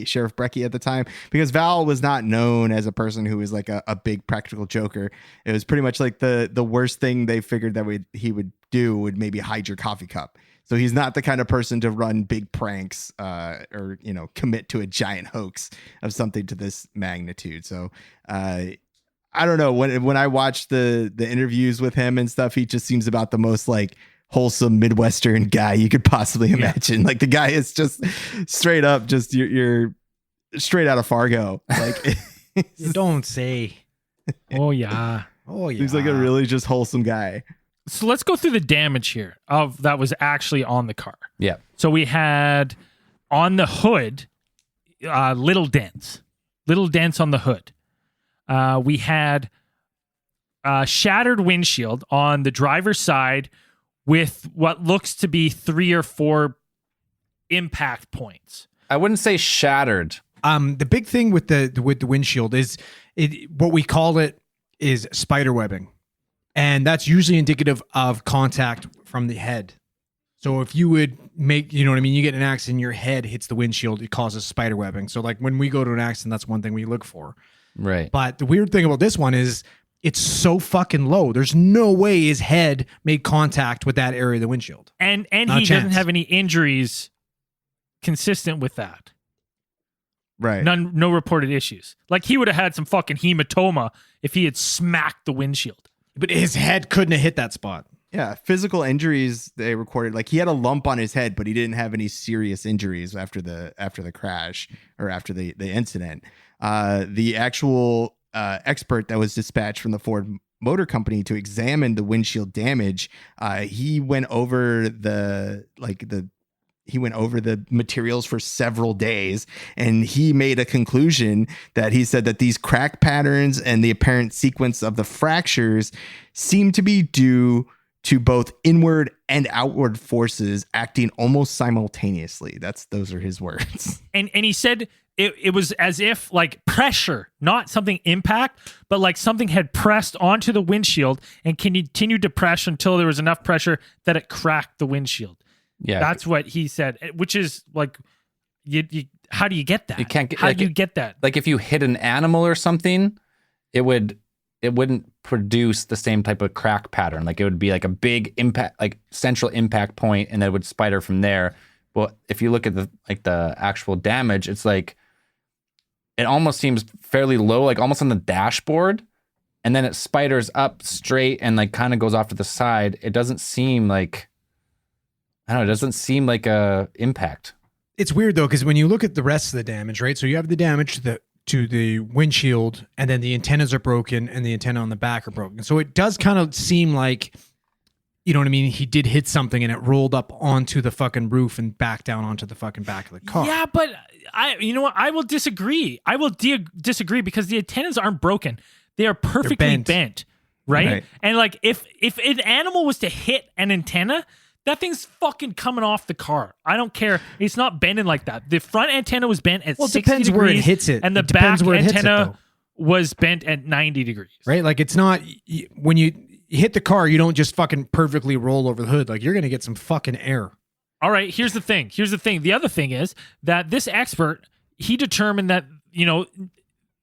Speaker 7: Sheriff Brecky at the time, because Val was not known as a person who was like a big practical joker. It was pretty much like the worst thing they figured that he would do would maybe hide your coffee cup. So he's not the kind of person to run big pranks or commit to a giant hoax of something to this magnitude. So I don't know, when I watch the interviews with him and stuff, he just seems about the most like wholesome Midwestern guy you could possibly imagine. Like the guy is just straight up, just you're straight out of Fargo. Like
Speaker 6: you don't say.
Speaker 4: Oh yeah.
Speaker 6: Oh yeah.
Speaker 7: Seems like a really just wholesome guy.
Speaker 4: So let's go through the damage here of that was actually on the car.
Speaker 5: Yeah.
Speaker 4: So we had on the hood, little dents on the hood. We had a shattered windshield on the driver's side with what looks to be 3 or 4 impact points.
Speaker 5: I wouldn't say shattered.
Speaker 6: The big thing with the windshield is what we call it is spider webbing. And that's usually indicative of contact from the head. So if you would make, you know what I mean? You get in an accident, your head hits the windshield, it causes spider webbing. So like when we go to an accident, that's one thing we look for.
Speaker 5: Right.
Speaker 6: But the weird thing about this one is it's so fucking low. There's no way his head made contact with that area of the windshield.
Speaker 4: And
Speaker 6: Not
Speaker 4: he
Speaker 6: a
Speaker 4: doesn't
Speaker 6: chance.
Speaker 4: have any injuries consistent with that.
Speaker 7: Right.
Speaker 4: No reported issues. Like he would have had some fucking hematoma if he had smacked the windshield.
Speaker 6: But his head couldn't have hit that spot.
Speaker 7: Yeah, physical injuries they recorded. Like he had a lump on his head, but he didn't have any serious injuries after the crash or after the incident. The actual expert that was dispatched from the Ford Motor Company to examine the windshield damage, he went over the materials for several days, and he made a conclusion that he said that these crack patterns and the apparent sequence of the fractures seem to be due to both inward and outward forces acting almost simultaneously. Those are his words.
Speaker 4: And he said it was as if like pressure, not something impact, but like something had pressed onto the windshield and continued to press until there was enough pressure that it cracked the windshield.
Speaker 5: Yeah.
Speaker 4: That's what he said, which is like, you how do you get that?
Speaker 5: You can't get,
Speaker 4: how
Speaker 5: like,
Speaker 4: do you get that?
Speaker 5: Like if you hit an animal or something, it wouldn't produce the same type of crack pattern. Like it would be like a big impact, like central impact point, and then it would spider from there. Well, if you look at the actual damage, it's like it almost seems fairly low, like almost on the dashboard, and then it spiders up straight and like kind of goes off to the side. It doesn't seem like, I don't know, it doesn't seem like a impact.
Speaker 6: It's weird though, because when you look at the rest of the damage, right? So you have the damage to the windshield, and then the antennas are broken, and the antenna on the back are broken. So it does kind of seem like, you know what I mean? He did hit something, and it rolled up onto the fucking roof and back down onto the fucking back of the car.
Speaker 4: Yeah, but you know what? I will disagree. I will disagree because the antennas aren't broken. They are perfectly bent, right? And like if an animal was to hit an antenna, that thing's fucking coming off the car. I don't care. It's not bending like that. The front antenna was bent at 60
Speaker 6: depends
Speaker 4: degrees.
Speaker 6: where it hits it.
Speaker 4: And the
Speaker 6: It depends
Speaker 4: back
Speaker 6: where it hits it,
Speaker 4: antenna
Speaker 6: though.
Speaker 4: was bent at 90 degrees.
Speaker 6: Right? Like it's not, when you hit the car, you don't just fucking perfectly roll over the hood. Like you're going to get some fucking air.
Speaker 4: All right, here's the thing. The other thing is that this expert, he determined that, you know,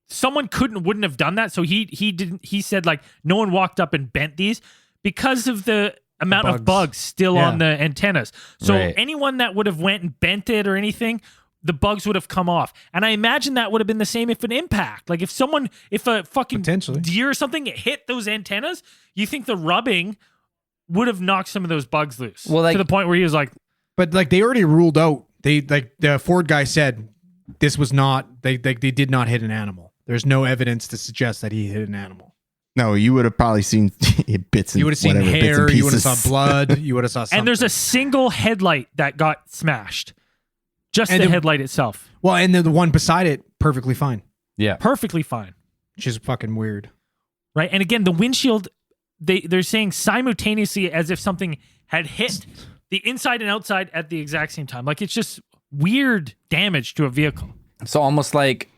Speaker 4: someone wouldn't have done that. So he said like no one walked up and bent these because of the amount of bugs still on the antennas. So anyone that would have went and bent it or anything, the bugs would have come off. And I imagine that would have been the same if an impact. Like if a fucking deer or something hit those antennas, you think the rubbing would have knocked some of those bugs loose. Well, to the point where he was like,
Speaker 6: but like they already ruled out, they like the Ford guy said this was not, they did not hit an animal. There's no evidence to suggest that he hit an animal.
Speaker 7: No, you would have probably seen bits and
Speaker 6: You would have seen
Speaker 7: whatever, bits
Speaker 6: hair.
Speaker 7: and
Speaker 6: You would have
Speaker 7: pieces.
Speaker 6: saw blood. You would have saw something.
Speaker 4: And there's a single headlight that got smashed. Just
Speaker 6: And
Speaker 4: the
Speaker 6: the-
Speaker 4: headlight itself.
Speaker 6: Well, and the one beside it, perfectly fine.
Speaker 5: Yeah.
Speaker 4: Perfectly fine.
Speaker 6: Which is fucking weird.
Speaker 4: Right. And again, the windshield, they're saying simultaneously as if something had hit the inside and outside at the exact same time. Like, it's just weird damage to a vehicle.
Speaker 5: So almost like,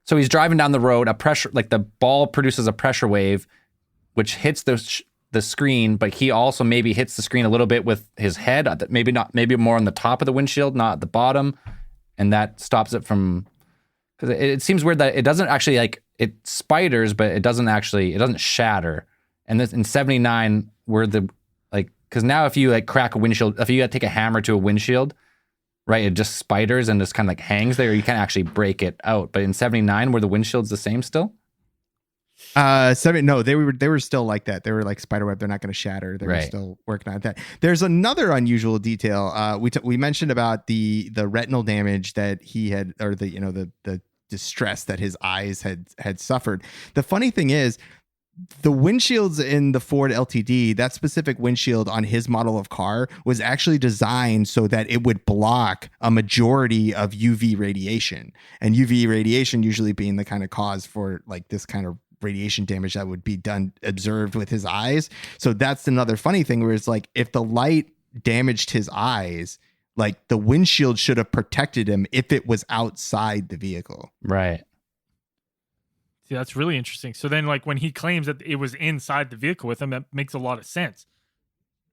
Speaker 5: so he's driving down the road, a pressure, like the ball produces a pressure wave, which hits the screen, but he also maybe hits the screen a little bit with his head, maybe more on the top of the windshield, not at the bottom. And that stops it from, because it seems weird that it doesn't actually, like, it spiders, but it doesn't shatter. And this in 79, where because now if you like crack a windshield, if you take a hammer to a windshield, right, it just spiders and just kind of like hangs there. You can't actually break it out. But in 79, were the windshields the same still?
Speaker 7: No, they were still like that. They were like spiderweb. They're not going to shatter. They were
Speaker 5: Right.
Speaker 7: still working on that. There's another unusual detail. We mentioned about the retinal damage that he had, or the distress that his eyes had suffered. The funny thing is, the windshields in the Ford LTD, that specific windshield on his model of car was actually designed so that it would block a majority of UV radiation, and UV radiation usually being the kind of cause for like this kind of radiation damage that would be observed with his eyes. So that's another funny thing where it's like, if the light damaged his eyes, like the windshield should have protected him if it was outside the vehicle.
Speaker 5: Right.
Speaker 4: See, that's really interesting. So then, like, when he claims that it was inside the vehicle with him, that makes a lot of sense.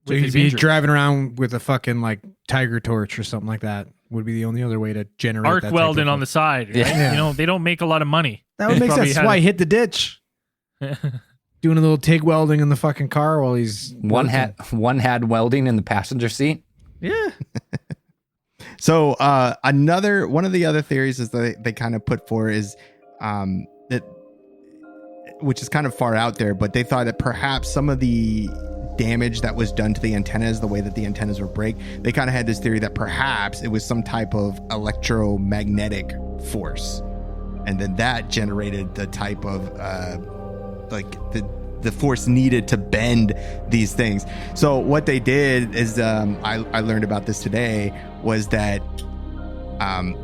Speaker 6: So
Speaker 4: With
Speaker 6: he'd
Speaker 4: his
Speaker 6: be
Speaker 4: injury.
Speaker 6: driving around with a fucking like tiger torch or something like that. Would be the only other way to generate
Speaker 4: Arc
Speaker 6: that type
Speaker 4: welding
Speaker 6: of-
Speaker 4: on the side. Right?
Speaker 5: Yeah.
Speaker 4: You know, they don't make a lot of money.
Speaker 6: That would make
Speaker 4: Probably
Speaker 6: sense. That's
Speaker 4: had
Speaker 6: why
Speaker 4: a-
Speaker 6: he hit the ditch. Doing a little TIG welding in the fucking car while he's
Speaker 5: One
Speaker 6: working.
Speaker 5: had welding in the passenger seat.
Speaker 6: Yeah.
Speaker 7: So one of the other theories is that they kind of put for is that, which is kind of far out there, but they thought that perhaps some of the damage that was done to the antennas, the way that the antennas would break, they kind of had this theory that perhaps it was some type of electromagnetic force, and then that generated the type of like the force needed to bend these things. So what they did is, I learned about this today, was that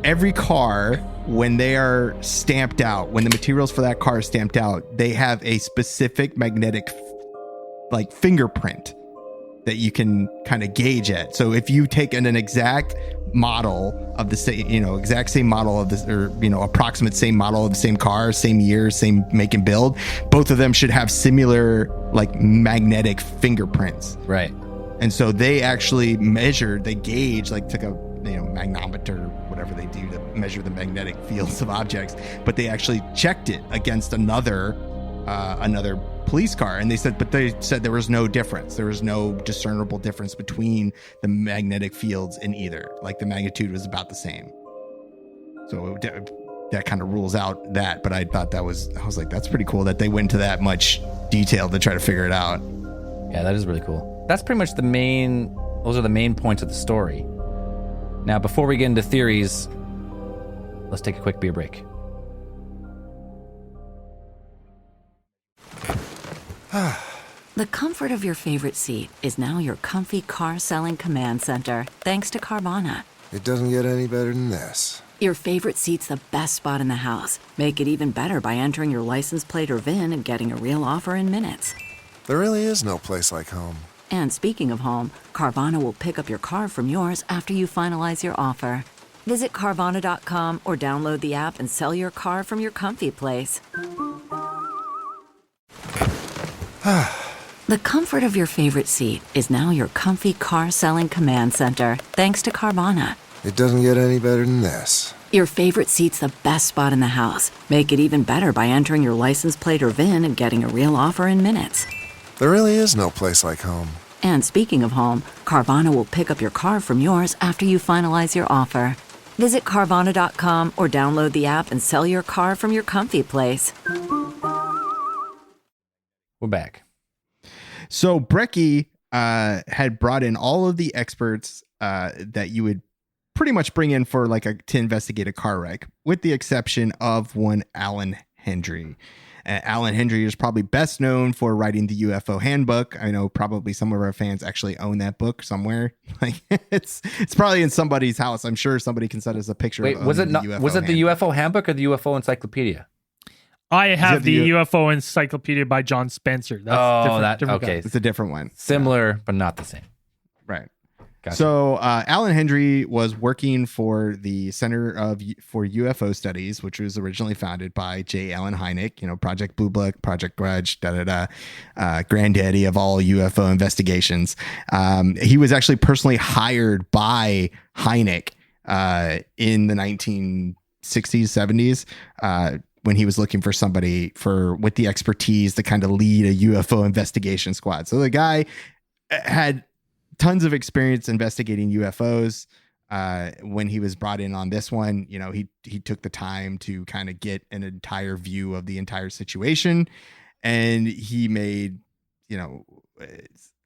Speaker 7: every car, when they are stamped out, when the materials for that car are stamped out, they have a specific magnetic like fingerprint that you can kind of gauge at. So if you take an exact model of the same, exact same model of this, or, approximate same model of the same car, same year, same make and build, both of them should have similar like magnetic fingerprints.
Speaker 5: Right.
Speaker 7: And so they actually they gauge, like took a magnometer, whatever they do to measure the magnetic fields of objects, but they actually checked it against another police car, and they said there was no difference. There was no discernible difference between the magnetic fields in either. Like the magnitude was about the same. So that kind of rules out that. But I thought I was like, that's pretty cool that they went into that much detail to try to figure it out.
Speaker 5: Yeah, that is really cool. That's pretty much those are the main points of the story. Now, before we get into theories, let's take a quick beer break.
Speaker 2: The comfort of your favorite seat is now your comfy car selling command center, thanks to Carvana.
Speaker 1: It doesn't get any better than this.
Speaker 2: Your favorite seat's the best spot in the house. Make it even better by entering your license plate or VIN and getting a real offer in minutes.
Speaker 1: There really is no place like home.
Speaker 2: And speaking of home, Carvana will pick up your car from yours after you finalize your offer. Visit Carvana.com or download the app and sell your car from your comfy place. The comfort of your favorite seat is now your comfy car selling command center, thanks to Carvana.
Speaker 1: It doesn't get any better than this.
Speaker 2: Your favorite seat's the best spot in the house. Make it even better by entering your license plate or VIN and getting a real offer in minutes.
Speaker 1: There really is no place like home.
Speaker 2: And speaking of home, Carvana will pick up your car from yours after you finalize your offer. Visit Carvana.com or download the app and sell your car from your comfy place.
Speaker 5: We're back.
Speaker 7: So Brecky had brought in all of the experts that you would pretty much bring in for to investigate a car wreck, with the exception of one Alan Hendry. Alan Hendry is probably best known for writing the UFO Handbook. I know probably some of our fans actually own that book somewhere. Like it's probably in somebody's house. I'm sure somebody can send us a picture.
Speaker 5: Wait,
Speaker 7: of
Speaker 5: was it
Speaker 7: the
Speaker 5: not?
Speaker 7: UFO
Speaker 5: Was it the UFO Handbook or the UFO Encyclopedia?
Speaker 4: I have
Speaker 7: the
Speaker 4: the UFO Encyclopedia by John Spencer. That's different
Speaker 5: okay.
Speaker 7: It's a different one.
Speaker 5: Similar, but not the same.
Speaker 7: Right.
Speaker 5: Gotcha.
Speaker 7: So Alan Hendry was working for the Center for UFO Studies, which was originally founded by J. Allen Hynek, Project Blue Book, Project Grudge, granddaddy of all UFO investigations. He was actually personally hired by Hynek in the 1960s, 70s, when he was looking for somebody with the expertise to kind of lead a UFO investigation squad. So the guy had tons of experience investigating UFOs. When he was brought in on this one, he took the time to kind of get an entire view of the entire situation, and he made,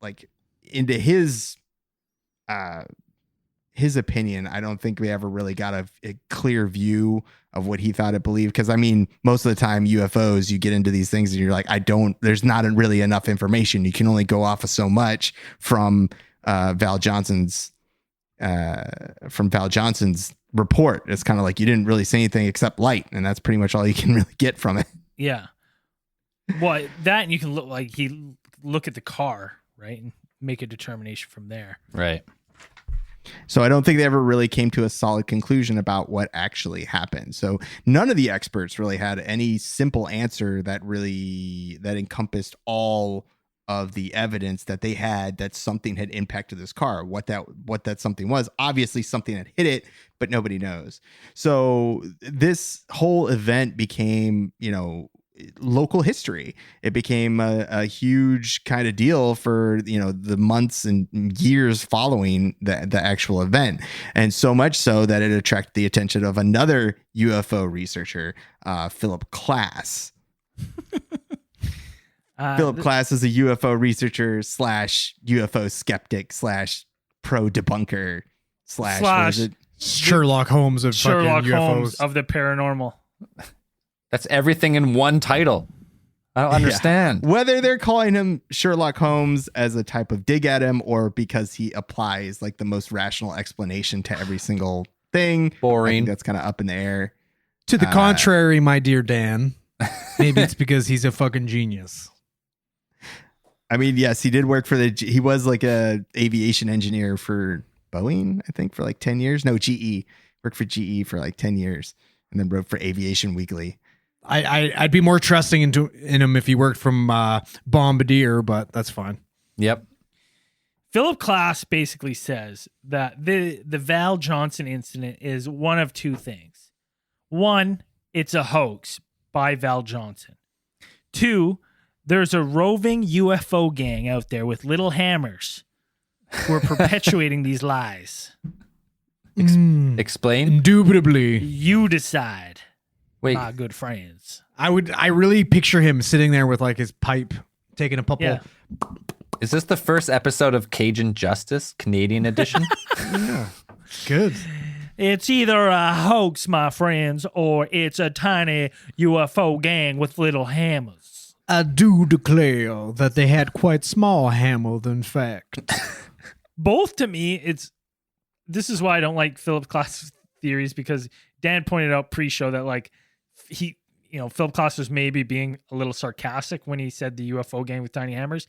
Speaker 7: like into his opinion, I don't think we ever really got a clear view of what he thought it believed. Because I mean, most of the time UFOs, you get into these things and you're like, there's not really enough information. You can only go off of so much from Val Johnson's report. It's kind of like you didn't really say anything except light, and that's pretty much all you can really get from it.
Speaker 4: Yeah. Well, that, and you can look at the car, right, and make a determination from there.
Speaker 5: Right.
Speaker 7: So I don't think they ever really came to a solid conclusion about what actually happened. So none of the experts really had any simple answer that encompassed all of the evidence that they had that something had impacted this car. What that something was, obviously something had hit it, but nobody knows. So this whole event became, local history. It became a huge kind of deal for, the months and years following the actual event. And so much so that it attracted the attention of another UFO researcher, Philip Klass. Philip Klass is a UFO researcher / UFO skeptic / pro debunker / what is it?
Speaker 6: Sherlock Holmes of
Speaker 4: Sherlock
Speaker 6: fucking
Speaker 4: Holmes
Speaker 6: UFOs.
Speaker 4: of the paranormal.
Speaker 5: That's everything in one title. I don't understand.
Speaker 7: Yeah. Whether they're calling him Sherlock Holmes as a type of dig at him or because he applies like the most rational explanation to every single thing.
Speaker 5: Boring.
Speaker 7: That's kind of up in the air.
Speaker 6: To the contrary, my dear Dan, maybe it's because he's a fucking genius.
Speaker 7: I mean, yes, he did work he was like a aviation engineer for Boeing, I think, for like 10 years. No, GE. Worked for GE for like 10 years and then wrote for Aviation Weekly.
Speaker 6: I'd be more trusting in him if he worked from Bombardier, but that's fine.
Speaker 5: Yep.
Speaker 4: Philip Klass basically says that the Val Johnson incident is one of two things. One, it's a hoax by Val Johnson. Two, there's a roving UFO gang out there with little hammers who are perpetuating these lies.
Speaker 5: Explain.
Speaker 6: Indubitably.
Speaker 4: You decide.
Speaker 5: Wait.
Speaker 4: My good friends.
Speaker 6: I really picture him sitting there with like his pipe, taking a couple.
Speaker 4: Yeah.
Speaker 5: Is this the first episode of Cajun Justice, Canadian edition?
Speaker 6: Yeah. Good.
Speaker 4: It's either a hoax, my friends, or it's a tiny UFO gang with little hammers.
Speaker 6: I do declare that they had quite small hammers, in fact.
Speaker 4: Both to me, this is why I don't like Philip Klass's theories, because Dan pointed out pre-show that like Philip Klass was maybe being a little sarcastic when he said the UFO gang with tiny hammers.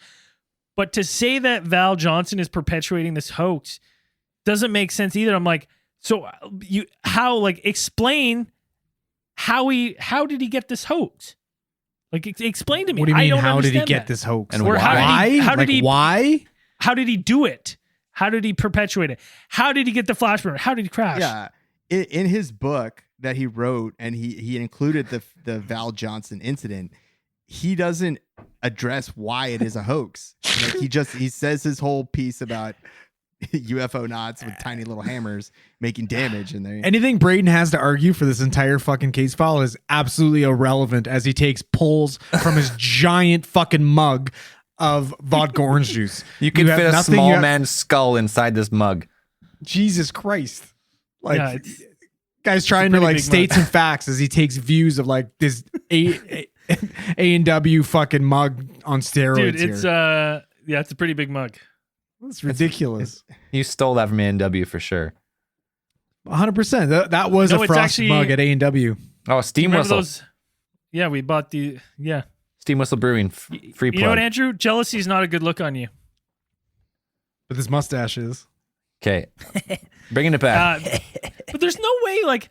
Speaker 4: But to say that Val Johnson is perpetuating this hoax doesn't make sense either. I'm like, so explain how did he get this hoax? Like, explain to me.
Speaker 6: What do you mean?
Speaker 4: I don't
Speaker 6: How did he
Speaker 4: understand
Speaker 6: get
Speaker 4: that.
Speaker 6: this hoax?
Speaker 5: And
Speaker 4: Or
Speaker 5: why?
Speaker 6: Why?
Speaker 4: How did he do it? How did he perpetuate it? How did he get the flash burner? How did he crash?
Speaker 7: Yeah. In his book that he wrote, and he included the Val Johnson incident, he doesn't address why it is a hoax. Like he says his whole piece about UFO knots with tiny little hammers making damage in there.
Speaker 6: Anything Braden has to argue for this entire fucking case file is absolutely irrelevant as he takes pulls from his giant fucking mug of vodka orange juice.
Speaker 5: You can
Speaker 6: have
Speaker 5: fit a
Speaker 6: nothing
Speaker 5: small
Speaker 6: you have-
Speaker 5: man's skull inside this mug.
Speaker 6: Jesus Christ. Like,
Speaker 4: Yeah,
Speaker 6: Guy's trying to
Speaker 4: pretty
Speaker 6: like
Speaker 4: big
Speaker 6: state
Speaker 4: mug.
Speaker 6: some facts as he takes views of like this A&W fucking mug on steroids.
Speaker 4: Dude, it's
Speaker 6: here.
Speaker 4: it's a pretty big mug.
Speaker 6: It's ridiculous.
Speaker 5: You stole that from A&W for sure.
Speaker 6: 100%. That was
Speaker 4: No,
Speaker 6: a
Speaker 4: it's
Speaker 6: frost
Speaker 4: actually-
Speaker 6: mug at A&W.
Speaker 5: Oh, Steam
Speaker 4: Remember
Speaker 5: Whistle.
Speaker 4: those? Yeah, we bought
Speaker 5: Steam Whistle Brewing. Free plug.
Speaker 4: You know what, Andrew? Jealousy is not a good look on you.
Speaker 6: But this mustache is.
Speaker 5: Okay. Bringing it back.
Speaker 4: But there's no way, like,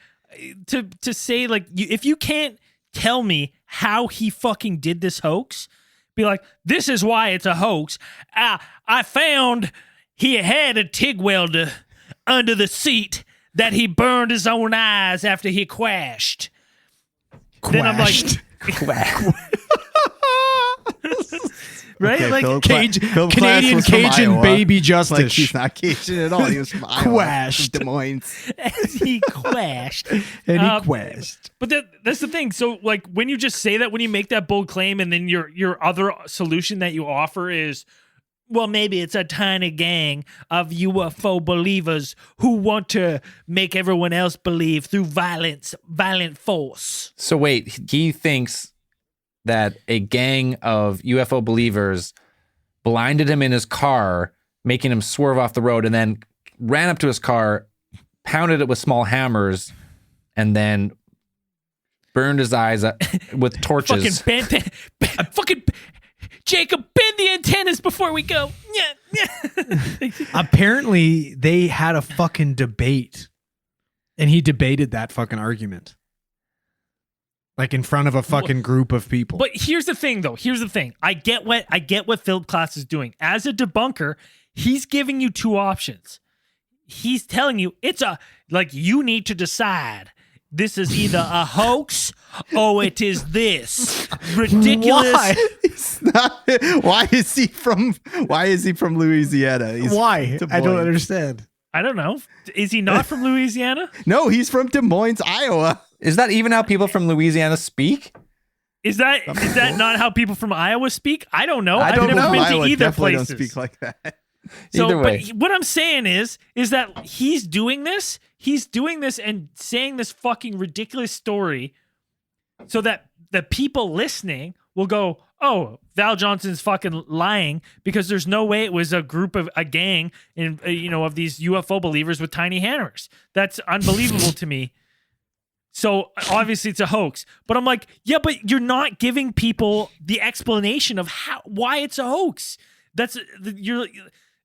Speaker 4: to say, like, if you can't tell me how he fucking did this hoax, be like, this is why it's a hoax. I found he had a TIG welder under the seat that he burned his own eyes after he crashed. Then I'm like, right?
Speaker 7: Okay,
Speaker 4: like,
Speaker 7: Philip
Speaker 6: Canadian
Speaker 7: Class was from
Speaker 6: Cajun
Speaker 7: Iowa.
Speaker 6: baby
Speaker 7: Like
Speaker 6: justice.
Speaker 7: he's not Cajun at all. He was from Iowa.
Speaker 6: Quashed.
Speaker 7: From Des Moines.
Speaker 4: as he crashed.
Speaker 6: And he quashed.
Speaker 4: But that's the thing. So, like, when you just say that, when you make that bold claim, and then your other solution that you offer is, well, maybe it's a tiny gang of UFO believers who want to make everyone else believe through violent force.
Speaker 5: So wait, he thinks that a gang of UFO believers blinded him in his car, making him swerve off the road, and then ran up to his car, pounded it with small hammers, and then burned his eyes with torches.
Speaker 4: Fucking Jacob, bend the antennas before we go. Yeah.
Speaker 6: Apparently, they had a fucking debate, and he debated that fucking argument, like in front of a fucking group of people.
Speaker 4: But here's the thing, though. Here's the thing. I get what Philip Class is doing. As a debunker, he's giving you two options. He's telling you you need to decide. This is either a hoax or it is this ridiculous.
Speaker 6: Why?
Speaker 7: It's not, why is he from Louisiana? He's
Speaker 6: Why?
Speaker 7: from Des
Speaker 6: I don't
Speaker 7: Moines.
Speaker 6: understand.
Speaker 4: I don't know. Is he not from Louisiana?
Speaker 7: No, he's from Des Moines, Iowa.
Speaker 5: Is that even how people from Louisiana speak?
Speaker 4: Is that not how people from Iowa speak? I don't know.
Speaker 7: I don't
Speaker 4: I've never
Speaker 7: know.
Speaker 4: been
Speaker 7: Iowa
Speaker 4: to either
Speaker 7: definitely
Speaker 4: places.
Speaker 7: don't speak like that.
Speaker 4: So,
Speaker 5: Either way.
Speaker 4: but what I'm saying is that he's doing this. He's doing this and saying this fucking ridiculous story, so that the people listening will go, "Oh, Val Johnson's fucking lying," because there's no way it was a gang and of these UFO believers with tiny hammers. That's unbelievable to me. So obviously it's a hoax. But I'm like, yeah, but you're not giving people the explanation of why it's a hoax.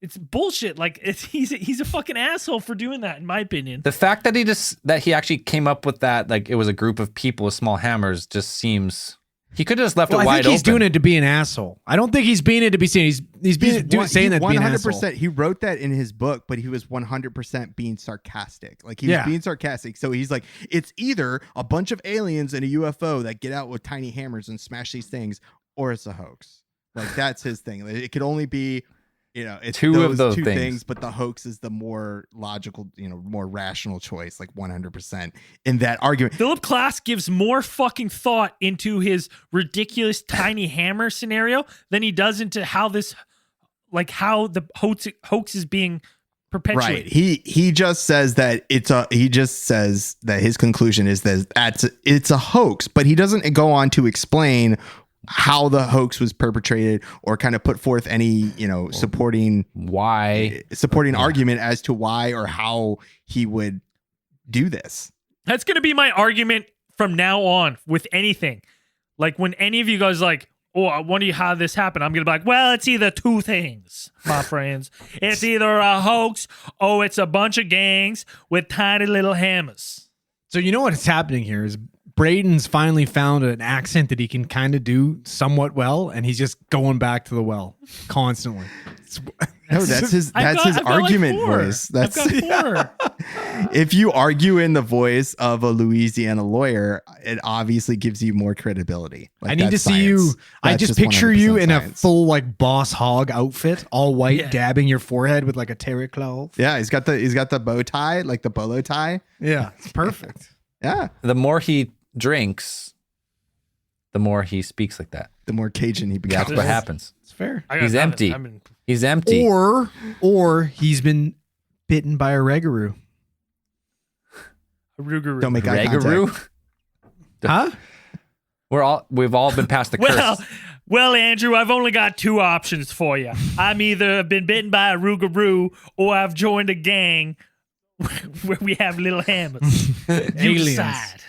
Speaker 4: It's bullshit. Like he's a fucking asshole for doing that, in my opinion.
Speaker 5: The fact that he actually came up with that, like it was a group of people with small hammers, just seems he could have just left it
Speaker 6: I
Speaker 5: wide
Speaker 6: think he's
Speaker 5: open.
Speaker 6: doing it to be an asshole. I don't think he's being it to be seen. He's saying that to be an asshole.
Speaker 7: 100%. He wrote that in his book, but he was 100% being sarcastic. Like he was being sarcastic. So he's like, it's either a bunch of aliens and a UFO that get out with tiny hammers and smash these things, or it's a hoax. Like that's his thing. It could only be, it's
Speaker 5: two of those
Speaker 7: two
Speaker 5: things.
Speaker 7: things, but the hoax is the more logical, more rational choice, like 100% in that argument.
Speaker 4: Philip Class gives more fucking thought into his ridiculous tiny hammer scenario than he does into how the hoax is being perpetuated.
Speaker 7: Right. He just says that he just says that his conclusion is that it's a hoax, but he doesn't go on to explain how the hoax was perpetrated or kind of put forth any, supporting argument as to why or how he would do this.
Speaker 4: That's going to be my argument from now on with anything. Like when any of you guys like, oh, I wonder how this happened, I'm going to be like, well, it's either two things, my friends. It's either a hoax or it's a bunch of gangs with tiny little hammers.
Speaker 6: So you know what's happening here is Braden's finally found an accent that he can kind of do somewhat well, and he's just going back to the well constantly.
Speaker 7: No, that's his argument voice.
Speaker 4: I've got four.
Speaker 7: If you argue in the voice of a Louisiana lawyer, it obviously gives you more credibility. Like,
Speaker 6: I need to
Speaker 7: that's
Speaker 6: see you.
Speaker 7: science.
Speaker 6: I
Speaker 7: That's
Speaker 6: just picture you
Speaker 7: 100%
Speaker 6: in a
Speaker 7: science.
Speaker 6: full like boss hog outfit, all white,
Speaker 4: Yeah.
Speaker 6: dabbing your forehead with like a terry cloth.
Speaker 7: Yeah, he's got the bow tie, like the bolo tie.
Speaker 6: Yeah, it's perfect.
Speaker 7: Yeah,
Speaker 5: The more he drinks, the more he speaks like that.
Speaker 7: the more Cajun he becomes.
Speaker 5: That's what happens.
Speaker 6: It's fair.
Speaker 4: I got
Speaker 5: He's
Speaker 4: nothing.
Speaker 5: empty. He's empty.
Speaker 6: Or he's been bitten by a regaroo.
Speaker 4: Rougarou.
Speaker 7: Don't make eye
Speaker 5: Rougarou?
Speaker 7: contact.
Speaker 6: Huh?
Speaker 5: We've all been past the curse.
Speaker 4: Well, Andrew, I've only got two options for you. I'm either been bitten by a Rougarou or I've joined a gang where we have little hammers. You
Speaker 6: Aliens.
Speaker 4: decide.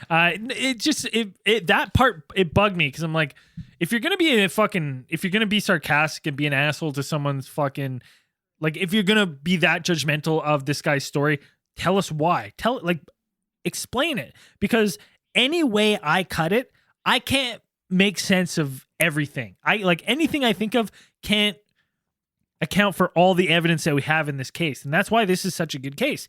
Speaker 4: That part bugged me because I'm like, if you're gonna be sarcastic and be an asshole to someone's fucking, like, if you're gonna be that judgmental of this guy's story, tell us why. Explain it, because any way I cut it, I can't make sense of everything. Anything I think of can't account for all the evidence that we have in this case, and that's why this is such a good case.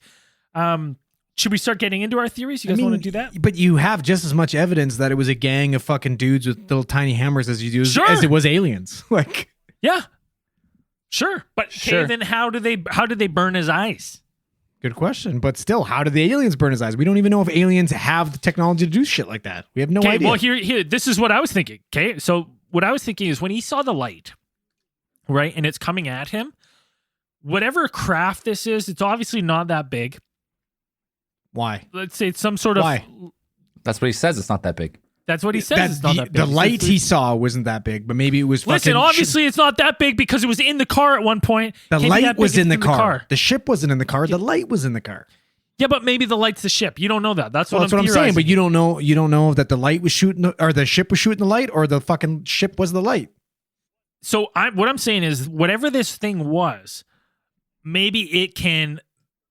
Speaker 4: Should we start getting into our theories? You guys want to do that?
Speaker 6: But you have just as much evidence that it was a gang of fucking dudes with little tiny hammers as you do
Speaker 4: Sure.
Speaker 6: as it was aliens. Like,
Speaker 4: Yeah, sure. But okay,
Speaker 5: Sure.
Speaker 4: then how did they burn his eyes?
Speaker 6: good question. But still, how did the aliens burn his eyes? We don't even know if aliens have the technology to do shit like that. We have no
Speaker 4: Okay,
Speaker 6: idea.
Speaker 4: well here, this is what I was thinking. Okay, so what I was thinking is when he saw the light, right, and it's coming at him, whatever craft this is, it's obviously not that big.
Speaker 6: Why?
Speaker 4: Let's say it's some sort of.
Speaker 6: Why?
Speaker 5: That's what he says. It's not that big.
Speaker 4: That's what he says. It's not that big.
Speaker 6: The light he saw wasn't that big, but maybe it was
Speaker 4: Listen,
Speaker 6: fucking...
Speaker 4: obviously it's not that big because it was in the car at one point.
Speaker 6: The
Speaker 4: Can't be that
Speaker 6: light
Speaker 4: big
Speaker 6: was
Speaker 4: if
Speaker 6: in
Speaker 4: it's
Speaker 6: the car. The ship wasn't in the car. The light was in the car.
Speaker 4: Yeah, but maybe the light's the ship. You don't know that. That's what
Speaker 6: Well, that's what I'm saying.
Speaker 4: theorizing.
Speaker 6: But you don't know that the light was shooting, or the ship was shooting the light, or the fucking ship was the light.
Speaker 4: So what I'm saying is, whatever this thing was, maybe it can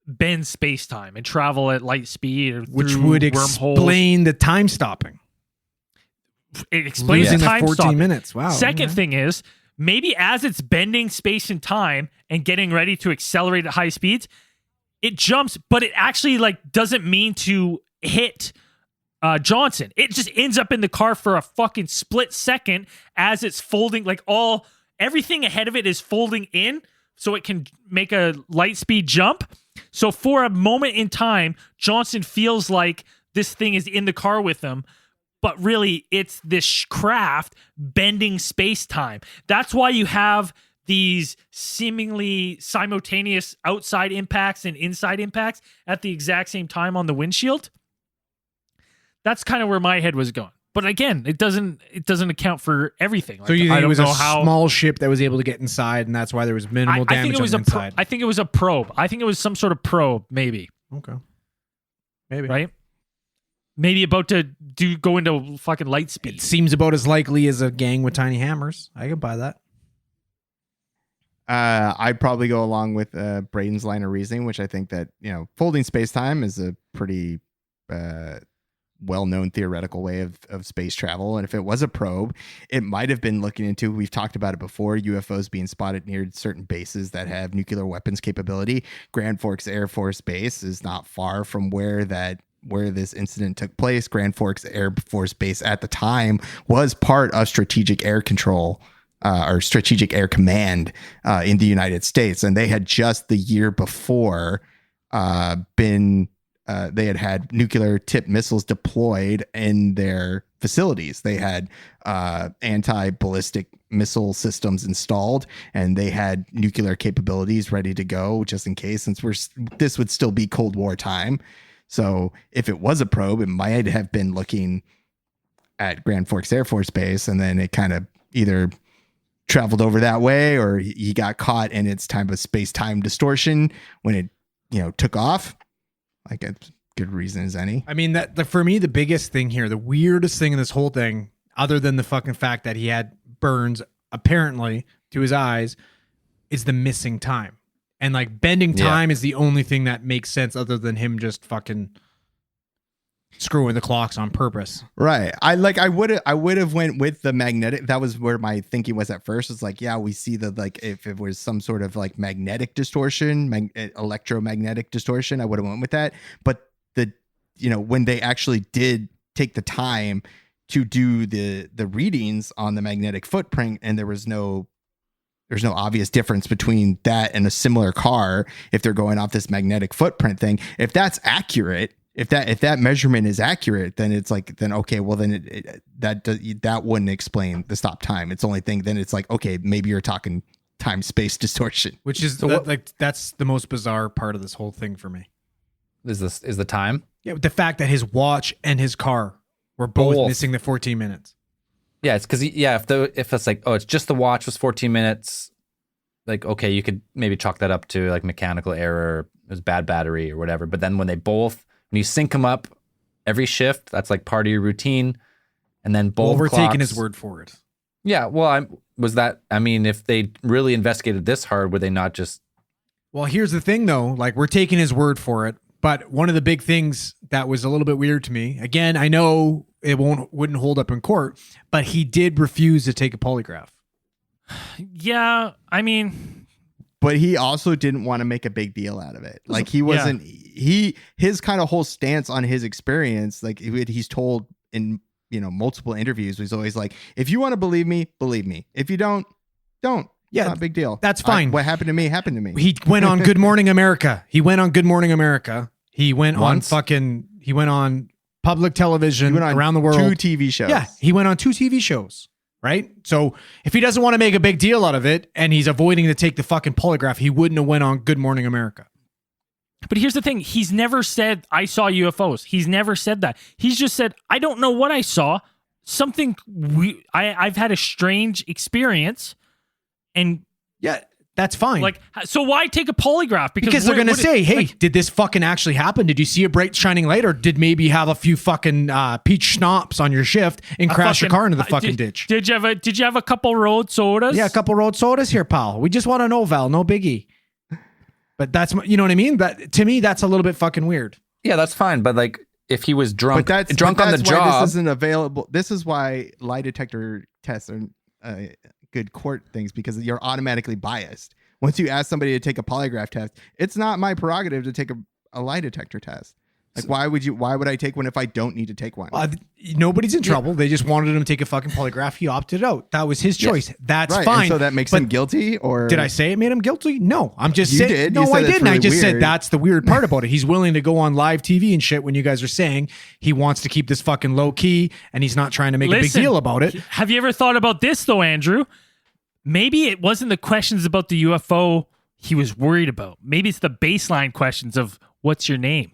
Speaker 4: bend space time and travel at light speed, or
Speaker 6: Which
Speaker 4: through
Speaker 6: would
Speaker 4: wormholes.
Speaker 6: explain the time stopping.
Speaker 4: It explains
Speaker 6: Losing
Speaker 4: the
Speaker 6: the
Speaker 4: time
Speaker 6: 14
Speaker 4: stopping.
Speaker 6: minutes. Wow.
Speaker 4: Second
Speaker 6: okay.
Speaker 4: thing is, maybe as it's bending space and time and getting ready to accelerate at high speeds, it jumps, but it actually doesn't mean to hit Johnson. It just ends up in the car for a fucking split second as it's folding. Everything ahead of it is folding in, so it can make a light speed jump. So for a moment in time, Johnson feels like this thing is in the car with him, but really it's this craft bending space-time. That's why you have these seemingly simultaneous outside impacts and inside impacts at the exact same time on the windshield. That's kind of where my head was going. But again, it doesn't account for everything.
Speaker 6: So you think
Speaker 4: I
Speaker 6: it
Speaker 4: don't
Speaker 6: was
Speaker 4: know
Speaker 6: a
Speaker 4: how
Speaker 6: small ship that was able to get inside, and that's why there was minimal
Speaker 4: I think
Speaker 6: damage
Speaker 4: it was
Speaker 6: on the inside?
Speaker 4: I think it was a probe. I think it was some sort of probe, maybe.
Speaker 6: Okay. Maybe.
Speaker 4: Right? Maybe about to go into fucking light speed.
Speaker 6: It seems about as likely as a gang with tiny hammers. I can buy that.
Speaker 7: I'd probably go along with Braden's line of reasoning, which I think that, folding space-time is a pretty well-known theoretical way of space travel. And if it was a probe, it might have been looking into, we've talked about it before, UFOs being spotted near certain bases that have nuclear weapons capability. Grand Forks Air Force Base is not far from where this incident took place. Grand Forks Air Force Base at the time was part of Strategic Air Control or Strategic Air Command in the United States. And they had just the year before they had nuclear tipped missiles deployed in their facilities. They had anti-ballistic missile systems installed, and they had nuclear capabilities ready to go just in case, since this would still be Cold War time. So if it was a probe, it might have been looking at Grand Forks Air Force Base, and then it kind of either traveled over that way, or he got caught in its time of space-time distortion when it, took off. Like, a good reason as any.
Speaker 6: I mean, for me, the biggest thing here, the weirdest thing in this whole thing, other than the fucking fact that he had burns apparently to his eyes, is the missing time. And bending time is the only thing that makes sense, other than him just fucking screwing the clocks on purpose.
Speaker 7: Right. I would have went with the magnetic. That was where my thinking was at first. It's we see if it was some sort of magnetic distortion, electromagnetic distortion, I would have went with that. But when they actually did take the time to do the readings on the magnetic footprint, and there's no obvious difference between that and a similar car if they're going off this magnetic footprint thing. If that's accurate, if that measurement is accurate, then it's then okay, well then that wouldn't explain the stop time. It's only thing then it's okay, maybe you're talking time space distortion,
Speaker 6: Which is that's the most bizarre part of this whole thing for me.
Speaker 5: is the time.
Speaker 6: Yeah, the fact that his watch and his car were both
Speaker 5: Both.
Speaker 6: missing the 14 minutes.
Speaker 5: Yeah, it's because if it's like, oh, it's just the watch was 14 minutes, like, okay, you could maybe chalk that up to like mechanical error, it was bad battery or whatever. But then when you sync them up every shift, that's like part of your routine, and then both.
Speaker 6: Well, we're taking
Speaker 5: clocks-
Speaker 6: his word for it.
Speaker 5: Yeah, well, if they really investigated this hard, would they not just?
Speaker 6: Well, here's the thing, though. Like, we're taking his word for it. But one of the big things that was a little bit weird to me, again, I know it wouldn't hold up in court, but he did refuse to take a polygraph.
Speaker 4: Yeah, I mean,
Speaker 7: But he also didn't want to make a big deal out of it. Like he wasn't, his kind of whole stance on his experience, like he's told in, multiple interviews, was always like, if you want to believe me, believe me. If you don't.
Speaker 6: Yeah,
Speaker 7: It's not a big deal.
Speaker 6: that's fine.
Speaker 7: What happened to me happened to me.
Speaker 6: He went on Good Morning America. He went on
Speaker 5: Once?
Speaker 6: He went on public television
Speaker 7: He went on
Speaker 6: around the world.
Speaker 7: 2 TV shows.
Speaker 6: Yeah, he went on 2 TV shows, right? So if he doesn't want to make a big deal out of it and he's avoiding to take the fucking polygraph, he wouldn't have went on Good Morning America.
Speaker 4: but here's the thing. He's never said, I saw UFOs. He's never said that. He's just said, I don't know what I saw. I've had a strange experience. And
Speaker 6: Yeah, that's fine.
Speaker 4: like, so why take a polygraph?
Speaker 6: Because they're going to say, hey, did this fucking actually happen? Did you see a bright shining light, or did maybe have a few fucking peach schnapps on your shift and crash your car into the fucking ditch?
Speaker 4: Did you have a couple road sodas?
Speaker 6: Yeah, a couple road sodas here, pal. We just want to know, Val. No biggie. But that's, you know what I mean? That, to me, that's a little bit fucking weird.
Speaker 5: Yeah, that's fine. But like, if he was drunk,
Speaker 7: But that's
Speaker 5: on the
Speaker 7: why
Speaker 5: job,
Speaker 7: this isn't available. This is why lie detector tests are good court things, because you're automatically biased. Once you ask somebody to take a polygraph test, it's not my prerogative to take a lie detector test. Like, why would I take one if I don't need to take one?
Speaker 6: Nobody's in trouble. They just wanted him to take a fucking polygraph. He opted out. That was his choice. That's
Speaker 7: Right,
Speaker 6: fine.
Speaker 7: and so that makes
Speaker 6: But
Speaker 7: him guilty, or
Speaker 6: did I say it made him guilty? No, I'm just
Speaker 7: You
Speaker 6: saying.
Speaker 7: did.
Speaker 6: No,
Speaker 7: You said
Speaker 6: I
Speaker 7: it's
Speaker 6: didn't. I
Speaker 7: really
Speaker 6: just said
Speaker 7: weird.
Speaker 6: that's the weird part about it. He's willing to go on live TV and shit when you guys are saying he wants to keep this fucking low key and he's not trying to make a big
Speaker 4: Listen,
Speaker 6: deal about it.
Speaker 4: Have you ever thought about this though, Andrew? Maybe it wasn't the questions about the UFO he was worried about. Maybe it's the baseline questions of what's your name,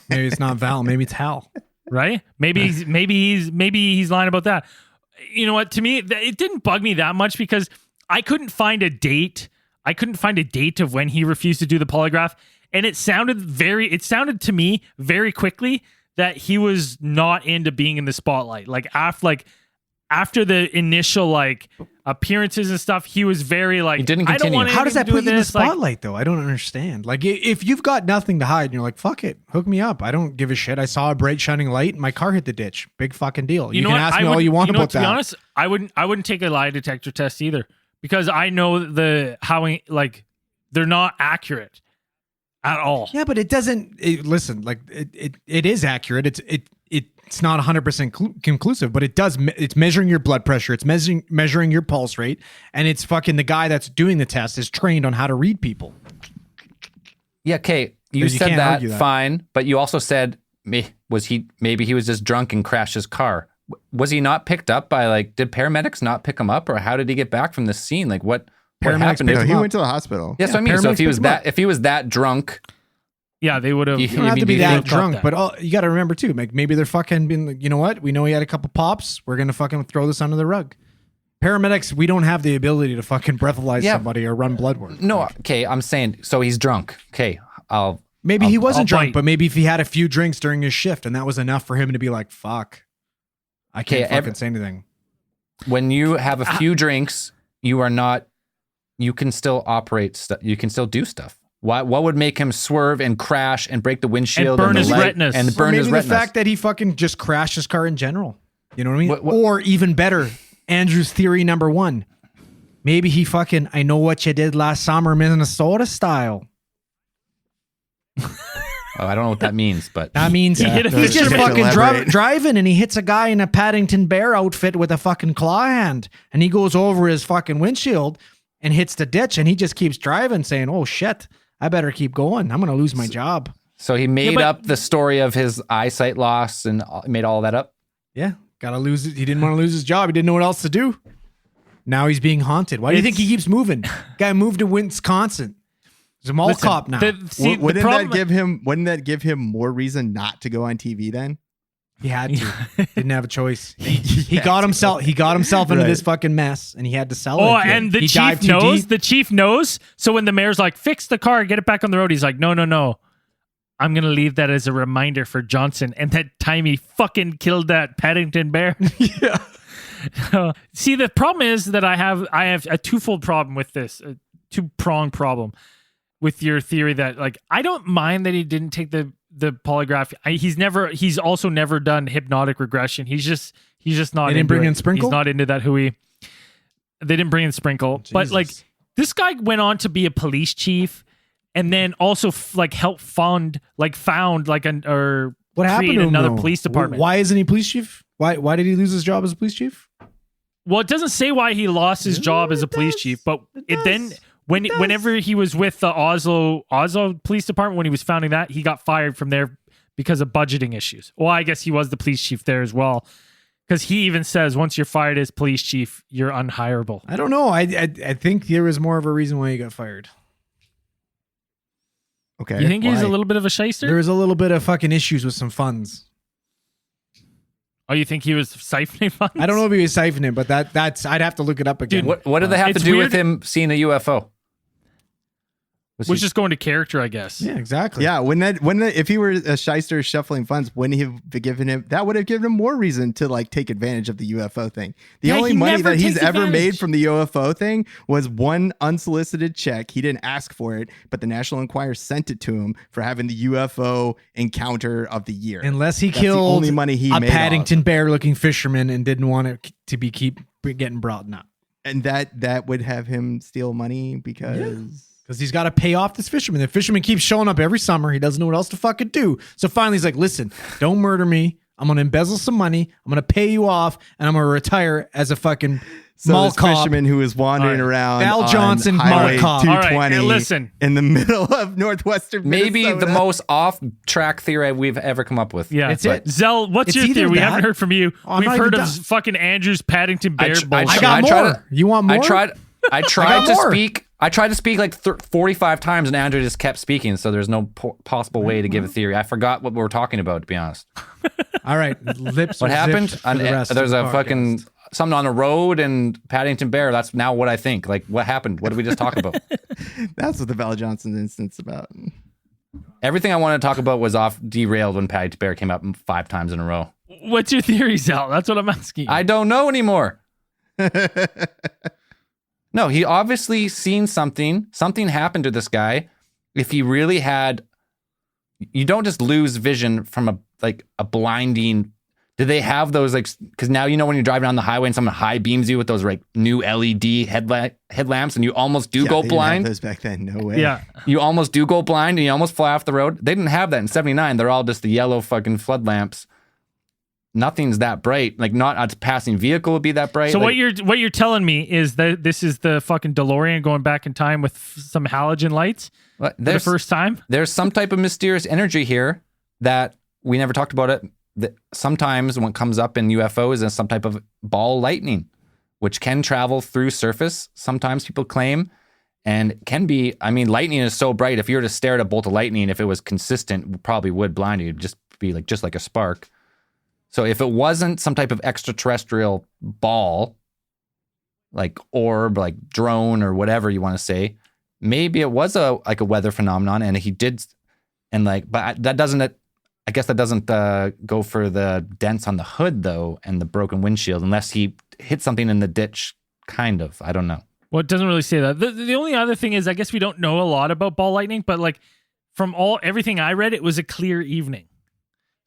Speaker 6: Maybe it's not Val. Maybe it's Hal.
Speaker 4: right? Maybe he's lying about that. You know what? To me, it didn't bug me that much because I couldn't find a date. I couldn't find a date of when he refused to do the polygraph, and it sounded to me very quickly that he was not into being in the spotlight. Like after the initial appearances and stuff, he was very like,
Speaker 5: He didn't
Speaker 6: I
Speaker 5: continue.
Speaker 6: don't want How does that
Speaker 4: anything
Speaker 6: put
Speaker 4: to
Speaker 6: you in
Speaker 4: do
Speaker 6: the
Speaker 4: with this. Like,
Speaker 6: spotlight, though? I don't understand. Like, if you've got nothing to hide and you're like, fuck it, hook me up. I don't give a shit. I saw a bright shining light and my car hit the ditch. Big fucking deal. You
Speaker 4: know
Speaker 6: can
Speaker 4: what?
Speaker 6: ask
Speaker 4: I
Speaker 6: me all
Speaker 4: wouldn't-
Speaker 6: you want
Speaker 4: know
Speaker 6: about
Speaker 4: what, to
Speaker 6: that.
Speaker 4: be honest, I wouldn't take a lie detector test either because I know they're not accurate at all.
Speaker 6: Yeah, but it doesn't. Listen, like it is accurate. It's not 100% conclusive, but it does. It's measuring your blood pressure. It's measuring your pulse rate, and it's fucking the guy that's doing the test is trained on how to read people.
Speaker 5: yeah, okay, you
Speaker 6: You
Speaker 5: said
Speaker 6: can't
Speaker 5: that,
Speaker 6: argue that.
Speaker 5: fine, but you also said maybe he was just drunk and crashed his car. Was he not picked up by did paramedics not pick him up, or how did he get back from the scene? Like what
Speaker 6: Paramedics
Speaker 5: happened?
Speaker 6: picked
Speaker 7: No,
Speaker 6: him
Speaker 7: he
Speaker 6: up.
Speaker 7: went to the hospital.
Speaker 5: Yes, I mean, so
Speaker 6: paramedics
Speaker 5: if he was that drunk,
Speaker 4: Yeah, they would have.
Speaker 6: You don't have to
Speaker 5: do
Speaker 6: be
Speaker 5: you
Speaker 6: that
Speaker 5: think-
Speaker 6: drunk, but you got to remember too. Like maybe they're fucking being like, you know what? We know he had a couple pops. We're gonna fucking throw this under the rug. Paramedics, we don't have the ability to fucking breathalyze
Speaker 5: Yeah.
Speaker 6: somebody or run blood work.
Speaker 5: no, okay, I'm saying so he's drunk. Okay,
Speaker 6: Maybe he wasn't
Speaker 4: I'll
Speaker 6: drunk,
Speaker 4: bite.
Speaker 6: but maybe if he had a few drinks during his shift and that was enough for him to be like, "Fuck, I can't
Speaker 5: Okay,
Speaker 6: fucking say anything."
Speaker 5: when you have a few drinks, you can still operate stuff. You can still do stuff. What would make him swerve and crash and break the windshield
Speaker 4: burn
Speaker 5: the
Speaker 4: his
Speaker 5: light
Speaker 4: retinas.
Speaker 5: and
Speaker 6: Or
Speaker 5: burn
Speaker 6: maybe
Speaker 5: his
Speaker 6: the
Speaker 5: retinas?
Speaker 6: fact that he fucking just crashed his car in general. You know what I mean?
Speaker 5: What-
Speaker 6: Or even better, Andrew's theory number 1. Maybe he fucking, I know what you did last summer, Minnesota style.
Speaker 5: Oh, I don't know what that means, but
Speaker 6: That means
Speaker 4: hit a
Speaker 6: he's just
Speaker 4: fisherman.
Speaker 6: fucking
Speaker 7: Elaborate.
Speaker 6: driving and he hits a guy in a Paddington Bear outfit with a fucking claw hand. And he goes over his fucking windshield and hits the ditch and he just keeps driving saying, oh shit, I better keep going. I'm going to lose my job.
Speaker 5: so he made
Speaker 4: but-
Speaker 5: up the story of his eyesight loss and made all that up.
Speaker 6: Yeah, got to lose it. He didn't want to lose his job. He didn't know what else to do. Now he's being haunted. Why do you think he keeps moving? Guy moved to Wisconsin. He's a mall
Speaker 4: Listen,
Speaker 6: cop now.
Speaker 7: Wouldn't that give him more reason not to go on TV then?
Speaker 6: He had to. Didn't have a choice. He got himself into
Speaker 7: Right.
Speaker 6: this fucking mess, and he had to sell
Speaker 4: Oh,
Speaker 6: it.
Speaker 4: and the
Speaker 6: He
Speaker 4: chief
Speaker 6: dived too
Speaker 4: knows.
Speaker 6: deep.
Speaker 4: The chief knows. So when the mayor's like, "Fix the car, get it back on the road," he's like, "No. I'm gonna leave that as a reminder for Johnson." And that time he fucking killed that Paddington Bear.
Speaker 6: Yeah.
Speaker 4: See, the problem is that I have a twofold problem with this, a two-pronged problem with your theory that, like, I don't mind that he didn't take the polygraph. He's also never done hypnotic regression. He's just not.
Speaker 6: They didn't bring in Sprinkle?
Speaker 4: He's not into that. They didn't bring in Sprinkle, but like this guy went on to be a police chief, and then also found
Speaker 6: What happened
Speaker 4: create
Speaker 6: to him?
Speaker 4: another
Speaker 6: though?
Speaker 4: police department.
Speaker 6: Why isn't he police chief? Why did he lose his job as a police chief?
Speaker 4: Well, it doesn't say why he lost his job as a police chief, but whenever he was with the Oslo Police Department, when he was founding that, he got fired from there because of budgeting issues. Well, I guess he was the police chief there as well, because he even says once you're fired as police chief, you're unhireable.
Speaker 6: I don't know. I think there was more of a reason why he got fired.
Speaker 7: Okay.
Speaker 4: You think he's a
Speaker 7: why?
Speaker 4: little bit of a shyster?
Speaker 6: There was a little bit of fucking issues with some funds.
Speaker 4: Oh, you think he was siphoning funds?
Speaker 6: I don't know if he was siphoning, but that's I'd have to look it up again.
Speaker 5: What did they have to
Speaker 4: It's
Speaker 5: do
Speaker 4: weird-
Speaker 5: with him seeing a UFO?
Speaker 4: Was just going to character, I guess.
Speaker 6: Yeah, exactly.
Speaker 7: Yeah, if he were a shyster shuffling funds, wouldn't he have given him that would have given him more reason to like take advantage of the UFO thing? The
Speaker 4: Yeah,
Speaker 7: only
Speaker 4: he
Speaker 7: money
Speaker 4: never
Speaker 7: that he's
Speaker 4: takes
Speaker 7: ever made
Speaker 4: advantage.
Speaker 7: from the UFO thing was one unsolicited check. He didn't ask for it, but the National Enquirer sent it to him for having the UFO encounter of the year.
Speaker 6: Unless he
Speaker 7: That's
Speaker 6: killed
Speaker 7: the only money he
Speaker 6: a
Speaker 7: made
Speaker 6: Paddington Bear-looking fisherman and didn't want it to be keep getting brought up.
Speaker 7: and that would have him steal money because
Speaker 6: Because he's got to pay off this fisherman. The fisherman keeps showing up every summer. He doesn't know what else to fucking do. So finally he's like, listen, don't murder me. I'm going to embezzle some money. I'm going to pay you off. And I'm going to retire as a fucking mall
Speaker 7: this
Speaker 6: cop.
Speaker 7: fisherman who was wandering around
Speaker 6: Val
Speaker 7: on
Speaker 6: Johnson,
Speaker 7: Highway
Speaker 6: mall cop.
Speaker 7: 220
Speaker 4: All right, listen.
Speaker 7: in the middle of northwestern
Speaker 5: Maybe the
Speaker 7: Minnesota.
Speaker 5: most off-track theory we've ever come up with.
Speaker 4: Yeah,
Speaker 6: It's
Speaker 4: but
Speaker 6: it.
Speaker 4: Zell, what's
Speaker 6: It's
Speaker 4: your
Speaker 6: either
Speaker 4: theory? We
Speaker 6: that-
Speaker 4: haven't heard from you.
Speaker 6: I'm
Speaker 4: We've
Speaker 6: not
Speaker 4: heard
Speaker 6: even
Speaker 4: of
Speaker 6: done.
Speaker 4: fucking Andrew's Paddington Bear bullshit.
Speaker 6: I got
Speaker 5: tried
Speaker 6: more.
Speaker 5: to-
Speaker 6: You want more?
Speaker 5: I tried
Speaker 6: got
Speaker 5: to
Speaker 6: more.
Speaker 5: speak. I tried to speak like 45 times, and Andrew just kept speaking. So there's no possible way to give a theory. I forgot what we were talking about, to be honest.
Speaker 6: All right. Lips
Speaker 5: What
Speaker 6: are
Speaker 5: happened?
Speaker 6: zipped for the rest of
Speaker 5: There's
Speaker 6: the
Speaker 5: a
Speaker 6: podcast.
Speaker 5: fucking something on the road and Paddington Bear. That's now what I think. Like, what happened? What did we just talk about?
Speaker 7: That's what the Val Johnson incident's about.
Speaker 5: Everything I wanted to talk about was off derailed when Paddington Bear came up 5 times in a row.
Speaker 4: What's your theory, Zell? That's what I'm asking.
Speaker 5: I don't know anymore. No, he obviously seen something. Something happened to this guy. If he really had, you don't just lose vision from a blinding. Did they have those like? Because now you know when you're driving on the highway and someone high beams you with those like new LED headlamps, and you almost do
Speaker 7: Yeah,
Speaker 5: go
Speaker 7: they didn't have
Speaker 5: blind.
Speaker 7: those back then. No way.
Speaker 4: yeah.
Speaker 5: You almost do go blind, and you almost fly off the road. They didn't have that in '79. They're all just the yellow fucking flood lamps. Nothing's that bright. Like not a passing vehicle would be that bright.
Speaker 4: So
Speaker 5: like,
Speaker 4: what you're telling me is that this is the fucking DeLorean going back in time with some halogen lights for the first time?
Speaker 5: There's some type of mysterious energy here that we never talked about it. That sometimes when it comes up in UFOs is some type of ball lightning, which can travel through surface. Sometimes people claim, and can be. I mean, lightning is so bright. If you were to stare at a bolt of lightning, if it was consistent, it probably would blind you. It'd just be just like a spark. So if it wasn't some type of extraterrestrial ball, like orb, like drone or whatever you want to say, maybe it was a weather phenomenon, and he did, and but that doesn't. I guess that doesn't go for the dents on the hood though, and the broken windshield, unless he hit something in the ditch. Kind of, I don't know.
Speaker 4: Well, it doesn't really say that. The only other thing is, I guess we don't know a lot about ball lightning, but like from everything I read, it was a clear evening.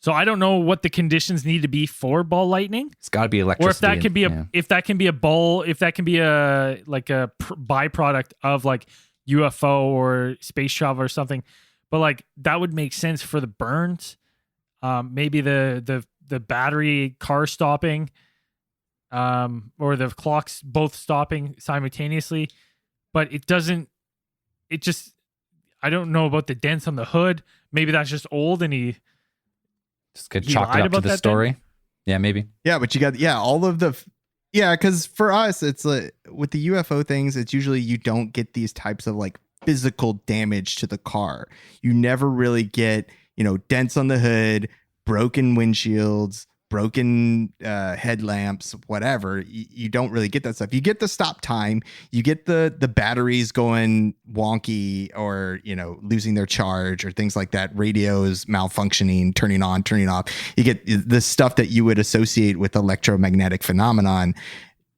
Speaker 4: So I don't know what the conditions need to be for ball lightning,
Speaker 5: It's got to be electricity.
Speaker 4: or if that could be
Speaker 5: yeah.
Speaker 4: if that can be a byproduct of like UFO or space travel or something. But like that would make sense for the burns. Maybe the battery car stopping, or the clocks both stopping simultaneously, but it doesn't. It just, I don't know about the dents on the hood. Maybe that's just old, and he
Speaker 5: Just could
Speaker 4: He
Speaker 5: chalk
Speaker 4: lied
Speaker 5: it up to
Speaker 4: about
Speaker 5: the
Speaker 4: that
Speaker 5: story. Yeah, maybe.
Speaker 7: Yeah, but you got all of the because for us it's like with the UFO things, it's usually you don't get these types of like physical damage to the car. You never really get, dents on the hood, broken windshields, broken headlamps, whatever. You don't really get that stuff. You get the stop time, you get the batteries going wonky or losing their charge or things like that, radios malfunctioning, turning on, turning off. You get the stuff that you would associate with electromagnetic phenomenon.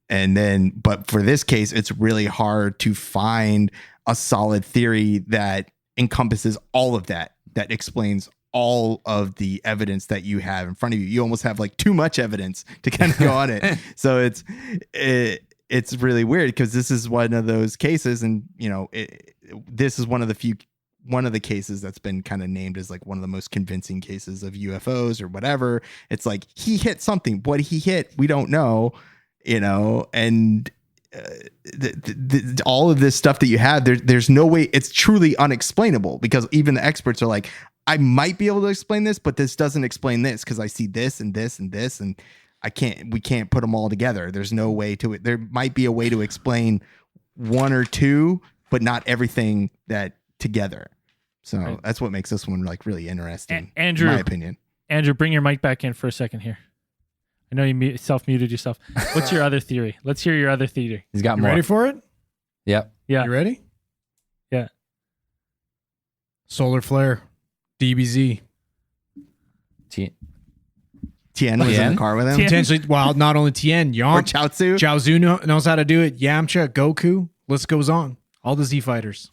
Speaker 7: And then, but for this case, it's really hard to find a solid theory that encompasses all of that explains all of the evidence that you have in front of you. You almost have like too much evidence to kind of go on it. So it's really weird because this is one of those cases, and this is one of the cases that's been kind of named as like one of the most convincing cases of UFOs or whatever. It's like he hit something. What he hit, we don't know, and all of this stuff that you have, there's no way. It's truly unexplainable because even the experts are like, I might be able to explain this, but this doesn't explain this because I see this and this and this, and we can't put them all together. There's no way to it. There might be a way to explain one or two, but not everything that together. So that's what makes this one like really interesting,
Speaker 4: Andrew,
Speaker 7: in my opinion.
Speaker 4: Andrew, bring your mic back in for a second here. I know you self-muted yourself. What's your other theory? Let's hear your other theory.
Speaker 5: He's got
Speaker 6: You
Speaker 5: more.
Speaker 6: ready for it?
Speaker 5: Yep.
Speaker 4: Yeah.
Speaker 6: You ready?
Speaker 4: Yeah.
Speaker 6: Solar flare. DBZ.
Speaker 7: Tien was in the car with him.
Speaker 6: Potentially, well, not only Tien,
Speaker 7: Or
Speaker 6: Yamp,
Speaker 7: Chaozu.
Speaker 6: Chaozu knows how to do it. Yamcha, Goku, list goes on. All the Z fighters.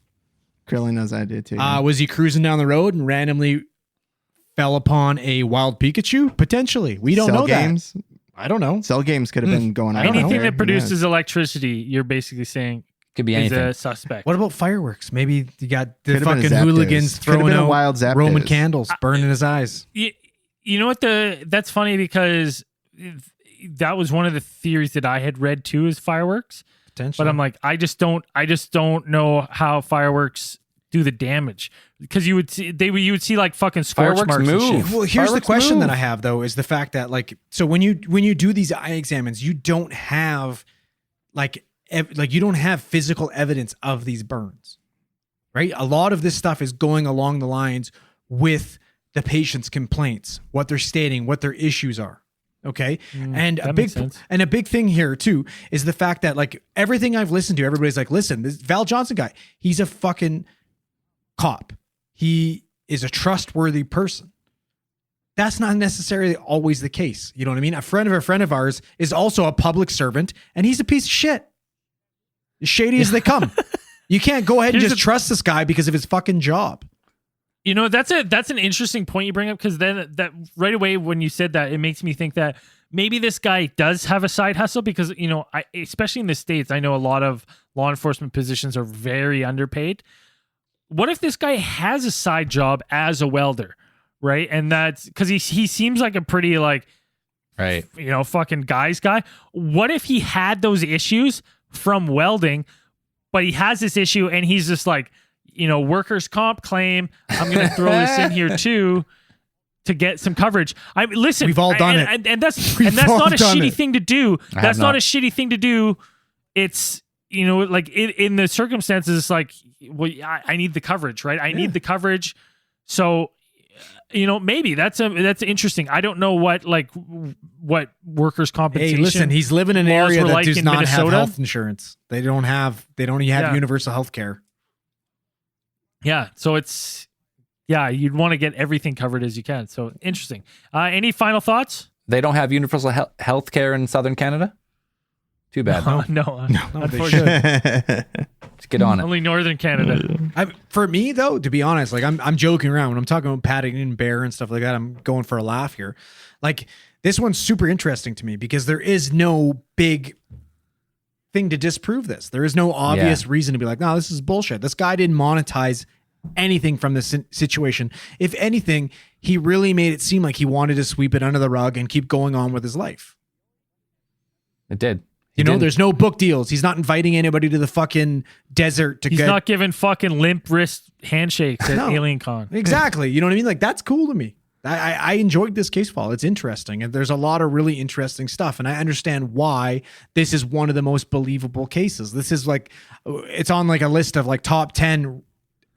Speaker 7: Krillin knows how to do it too.
Speaker 6: Was he cruising down the road and randomly fell upon a wild Pikachu? Potentially. We don't
Speaker 7: Cell
Speaker 6: know
Speaker 7: games.
Speaker 6: that. I don't know.
Speaker 7: Cell games could have been going on.
Speaker 4: Anything
Speaker 7: there.
Speaker 4: that
Speaker 7: Who
Speaker 4: produces
Speaker 7: knows?
Speaker 4: electricity, you're basically saying
Speaker 5: Could be
Speaker 4: is
Speaker 5: anything.
Speaker 4: a suspect.
Speaker 6: What about fireworks? Maybe you got the
Speaker 7: Could've been a
Speaker 6: fucking
Speaker 7: Zapdos.
Speaker 6: hooligans
Speaker 7: Could've
Speaker 6: throwing
Speaker 7: been a
Speaker 6: out
Speaker 7: wild Zapdos.
Speaker 6: Roman candles, burning his eyes.
Speaker 4: You know what? That's funny because that was one of the theories that I had read too, is fireworks.
Speaker 6: Potentially.
Speaker 4: But I'm like, I just don't know how fireworks do the damage, because you would see like fucking scorch
Speaker 5: Fireworks
Speaker 4: marks and
Speaker 5: move.
Speaker 4: shit.
Speaker 6: Well, here's the
Speaker 5: Fireworks
Speaker 6: question
Speaker 5: move.
Speaker 6: that I have though, is the fact that like, so when you do these eye examines, you don't have like you don't have physical evidence of these burns, right? A lot of this stuff is going along the lines with the patient's complaints, what they're stating, what their issues are. Okay. And
Speaker 4: that makes sense.
Speaker 6: a big thing here too is the fact that like everything I've listened to, everybody's like, listen, this Val Johnson guy, he's a fucking cop. He is a trustworthy person. That's not necessarily always the case. You know what I mean? A friend of ours is also a public servant, and he's a piece of shit. As shady as they come. You can't go ahead and just trust this guy because of his fucking job.
Speaker 4: You know, that's an interesting point you bring up, because then that right away when you said that, it makes me think that maybe this guy does have a side hustle, because, you know, especially in the States, I know a lot of law enforcement positions are very underpaid. What if this guy has a side job as a welder, right? And that's because he seems like a pretty like,
Speaker 5: Right.
Speaker 4: you know, fucking guy's guy. What if he had those issues from welding, but he has this issue and he's just like, you know, workers' comp claim, I'm going to throw this in here too to get some coverage. Listen,
Speaker 6: We've all done it.
Speaker 4: and that's
Speaker 6: We've
Speaker 4: not
Speaker 6: all
Speaker 4: a
Speaker 6: done
Speaker 4: shitty
Speaker 6: it.
Speaker 4: thing to do.
Speaker 5: I
Speaker 4: That's
Speaker 5: have
Speaker 4: not
Speaker 5: not.
Speaker 4: a shitty thing to do. It's, you know, like in the circumstances, it's like, well, I need the coverage, right? I need the coverage. So, you know, maybe that's interesting. I don't know what workers' compensation.
Speaker 6: Hey, listen, he's living in an
Speaker 4: laws
Speaker 6: area
Speaker 4: were
Speaker 6: that
Speaker 4: like
Speaker 6: does
Speaker 4: in
Speaker 6: not have
Speaker 4: Minnesota.
Speaker 6: health insurance. They don't have universal health care.
Speaker 4: Yeah, so you'd want to get everything covered as you can. So interesting. Any final thoughts?
Speaker 5: They don't have universal health care in Southern Canada? Too bad.
Speaker 4: No,
Speaker 6: they
Speaker 4: unfortunately.
Speaker 5: Let's get on it.
Speaker 4: Only Northern Canada.
Speaker 6: For me though, to be honest, like I'm joking around when I'm talking about Paddington Bear and stuff like that. I'm going for a laugh here. Like this one's super interesting to me because there is no big thing to disprove this. There is no obvious reason to be like, no, this is bullshit. This guy didn't monetize anything from this situation. If anything, he really made it seem like he wanted to sweep it under the rug and keep going on with his life.
Speaker 5: It did.
Speaker 6: You know, there's no book deals. He's not inviting anybody to the fucking desert to
Speaker 4: He's
Speaker 6: get.
Speaker 4: not giving fucking limp wrist handshakes at
Speaker 6: No.
Speaker 4: Alien Con.
Speaker 6: Exactly. You know what I mean? Like that's cool to me. I enjoyed this case file. It's interesting. And there's a lot of really interesting stuff. And I understand why this is one of the most believable cases. This is like, it's on like a list of like top 10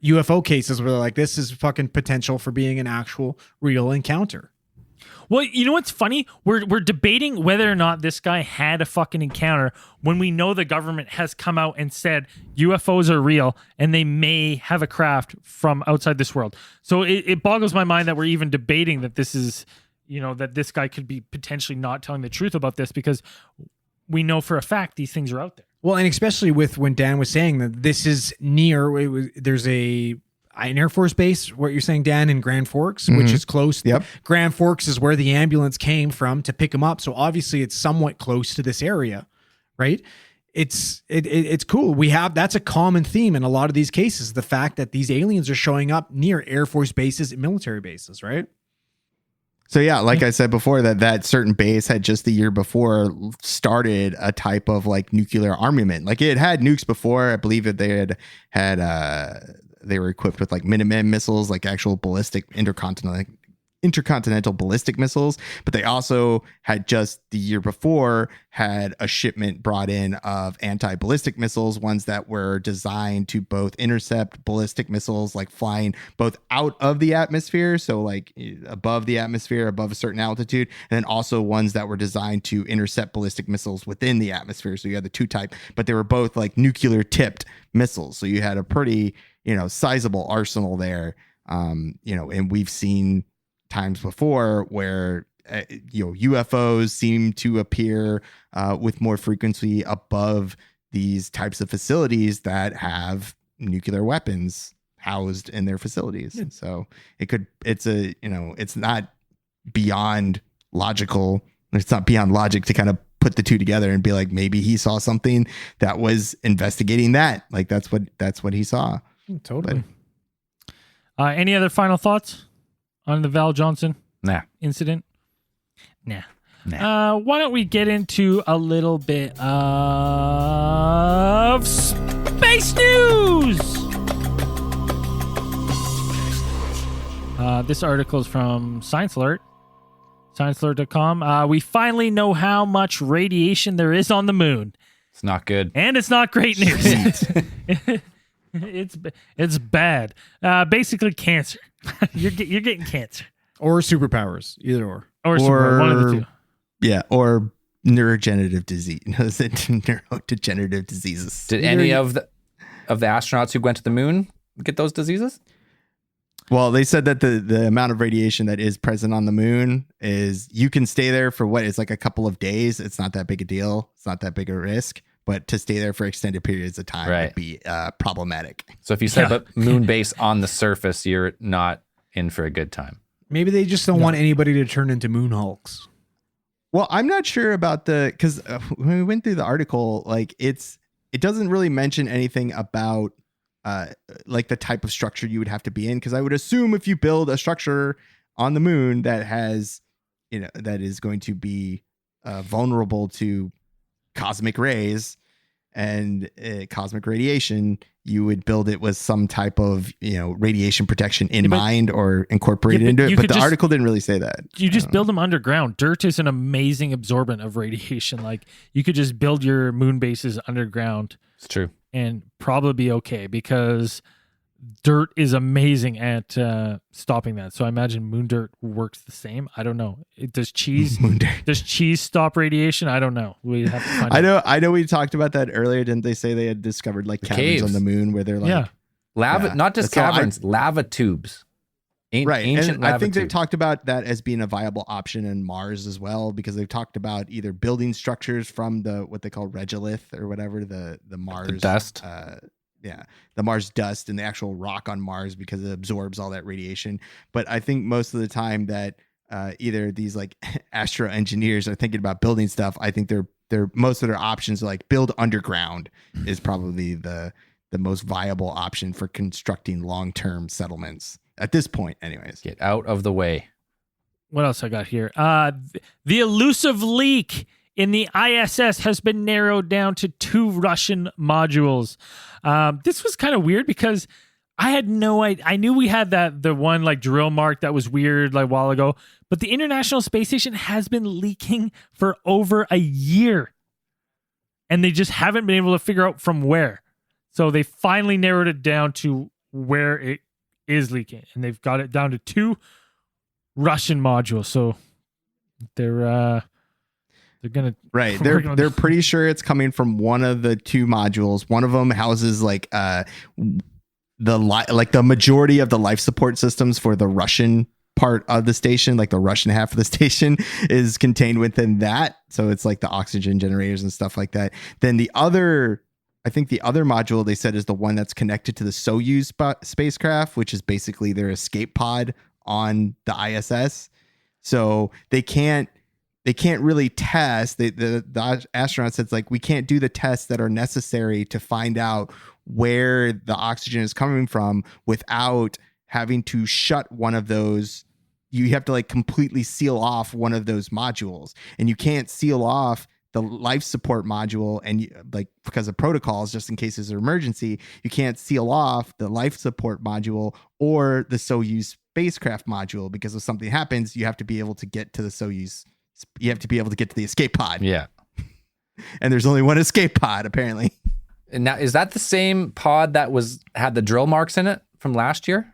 Speaker 6: UFO cases where they're like, this is fucking potential for being an actual real encounter.
Speaker 4: Well, you know what's funny? We're debating whether or not this guy had a fucking encounter when we know the government has come out and said UFOs are real and they may have a craft from outside this world. So it boggles my mind that we're even debating that this is, that this guy could be potentially not telling the truth about this, because we know for a fact these things are out there.
Speaker 6: Well, and especially with when Dan was saying that this is near, there's an Air Force base, what you're saying, Dan, in Grand Forks, which is close.
Speaker 7: Yep.
Speaker 6: Grand Forks is where the ambulance came from to pick him up. So obviously it's somewhat close to this area, right? It's cool. That's a common theme in a lot of these cases, the fact that these aliens are showing up near Air Force bases and military bases, right?
Speaker 7: So yeah, like I said before, that certain base had just the year before started a type of like nuclear armament. Like it had nukes before. I believe that they they were equipped with like Minuteman missiles, like actual ballistic intercontinental ballistic missiles, but they also had just the year before had a shipment brought in of anti-ballistic missiles, ones that were designed to both intercept ballistic missiles, like flying both out of the atmosphere, so like above the atmosphere, above a certain altitude, and then also ones that were designed to intercept ballistic missiles within the atmosphere. So you had the two type, but they were both like nuclear tipped missiles. So you had a pretty, sizable arsenal there. And we've seen times before where UFOs seem to appear with more frequency above these types of facilities that have nuclear weapons housed in their facilities. And so it's not beyond logical. It's not beyond logic to kind of put the two together and be like, maybe he saw something that was investigating that. Like that's what he saw.
Speaker 6: Totally.
Speaker 4: Any other final thoughts on the Val Johnson incident? Nah. Why don't we get into a little bit of space news? This article is from Science Alert, sciencealert.com. We finally know how much radiation there is on the moon.
Speaker 5: It's not good.
Speaker 4: And it's not great news. It's bad. Basically cancer. You're getting cancer.
Speaker 6: Or superpowers, either or.
Speaker 4: Or super, one of the two.
Speaker 7: Yeah, or neurodegenerative disease. Is it neurodegenerative diseases?
Speaker 5: Did any of the astronauts who went to the moon get those diseases?
Speaker 7: Well, they said that the amount of radiation that is present on the moon is, you can stay there for it's like a couple of days. It's not that big a deal. It's not that big a risk. But to stay there for extended periods of time would be problematic.
Speaker 5: So if you set up a moon base on the surface, you're not in for a good time.
Speaker 6: Maybe they just don't want anybody to turn into moon hulks.
Speaker 7: Well, I'm not sure about because when we went through the article, like it doesn't really mention anything about like the type of structure you would have to be in. Because I would assume if you build a structure on the moon that has, that is going to be vulnerable to cosmic rays and cosmic radiation, you would build it with some type of radiation protection in mind or incorporated into it. But the article didn't really say that.
Speaker 4: You just build them underground. Dirt is an amazing absorbent of radiation. Like you could just build your moon bases underground.
Speaker 5: It's true,
Speaker 4: and probably be okay, because dirt is amazing at stopping that. So I imagine moon dirt works the same. I don't know. Does cheese stop radiation? I don't know. We have to find out.
Speaker 7: I know we talked about that earlier. Didn't they say they had discovered like caverns
Speaker 5: caves
Speaker 7: on the moon where they're like
Speaker 5: lava, not just caverns, lava tubes. Ancient
Speaker 7: and
Speaker 5: lava
Speaker 7: I think they've
Speaker 5: tubes.
Speaker 7: talked about that as being a viable option in Mars as well, because they've talked about either building structures from what they call regolith or whatever, the Mars
Speaker 5: the dust.
Speaker 7: The Mars dust and the actual rock on Mars, because it absorbs all that radiation. But I think most of the time that either these like astro engineers are thinking about building stuff, I think they're most of their options are like build underground is probably the most viable option for constructing long-term settlements at this point anyways.
Speaker 5: Get out of the way.
Speaker 4: What else I got here? The elusive leak in the ISS has been narrowed down to 2 Russian modules. This was kind of weird because I had no idea. I knew we had the one like drill mark that was weird like a while ago, but the International Space Station has been leaking for over a year, and they just haven't been able to figure out from where. So they finally narrowed it down to where it is leaking, and they've got it down to 2 Russian modules. So they're gonna
Speaker 7: They're pretty sure it's coming from one of the 2 modules. One of them houses like the majority of the life support systems for the Russian part of the station, like the Russian half of the station, is contained within that. So it's like the oxygen generators and stuff like that. Then the other module they said is the one that's connected to the Soyuz spacecraft, which is basically their escape pod on the ISS. So they can't really test. The astronaut said, like, we can't do the tests that are necessary to find out where the oxygen is coming from without having to shut one of those. You have to like completely seal off one of those modules, and you can't seal off the life support module. And like, because of protocols, just in case there's an emergency, you can't seal off the life support module or the Soyuz spacecraft module, because if something happens, you have to be able to get to the Soyuz. You have to be able to get to the escape pod.
Speaker 5: Yeah.
Speaker 7: And there's only one escape pod, apparently.
Speaker 5: And now, is that the same pod that had the drill marks in it from last year?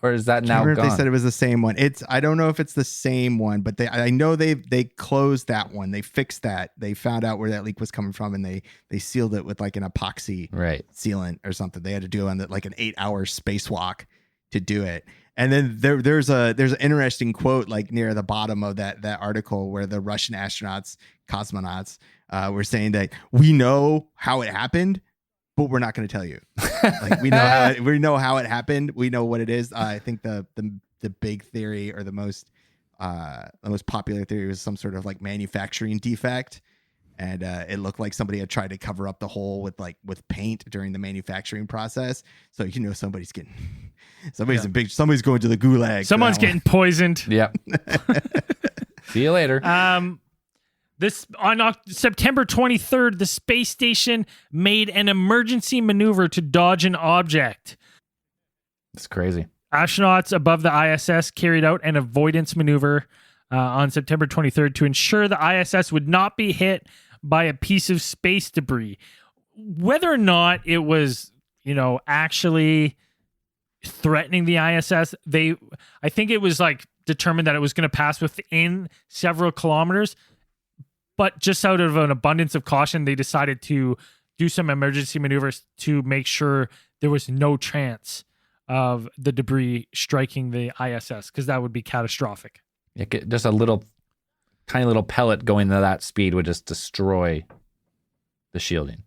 Speaker 5: Or is that now gone?
Speaker 7: They said it was the same one. I don't know if it's the same one, but I know they closed that one. They fixed that. They found out where that leak was coming from, and they sealed it with like an epoxy sealant or something. They had to do on like an 8-hour spacewalk to do it. And then there's an interesting quote like near the bottom of that article where the Russian cosmonauts were saying that we know how it happened, but we're not going to tell you. Like, we know how it happened. We know what it is. I think the big theory, or the most popular theory, was some sort of like manufacturing defect, and it looked like somebody had tried to cover up the hole with paint during the manufacturing process. So somebody's going to the gulag.
Speaker 4: Someone's getting poisoned.
Speaker 5: Yep. See you later.
Speaker 4: This on September 23rd, the space station made an emergency maneuver to dodge an object.
Speaker 5: It's crazy.
Speaker 4: Astronauts above the ISS carried out an avoidance maneuver on September 23rd to ensure the ISS would not be hit by a piece of space debris. Whether or not it was, actually threatening the ISS, I think it was like determined that it was going to pass within several kilometers. But just out of an abundance of caution, they decided to do some emergency maneuvers to make sure there was no chance of the debris striking the ISS, because that would be catastrophic.
Speaker 5: Just a tiny little pellet going to that speed would just destroy the shielding.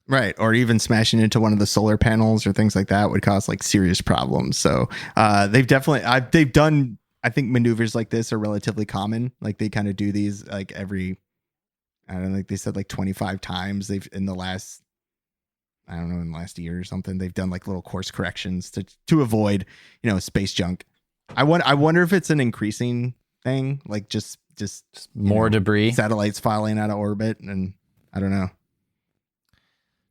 Speaker 7: Right. Or even smashing into one of the solar panels or things like that would cause like serious problems. So they've done, I think maneuvers like this are relatively common. Like they kind of do these like every, I don't know, like they said like 25 times in the last year or something. They've done like little course corrections to avoid, space junk. I wonder if it's an increasing thing, like just
Speaker 5: more debris,
Speaker 7: satellites falling out of orbit, and I don't know.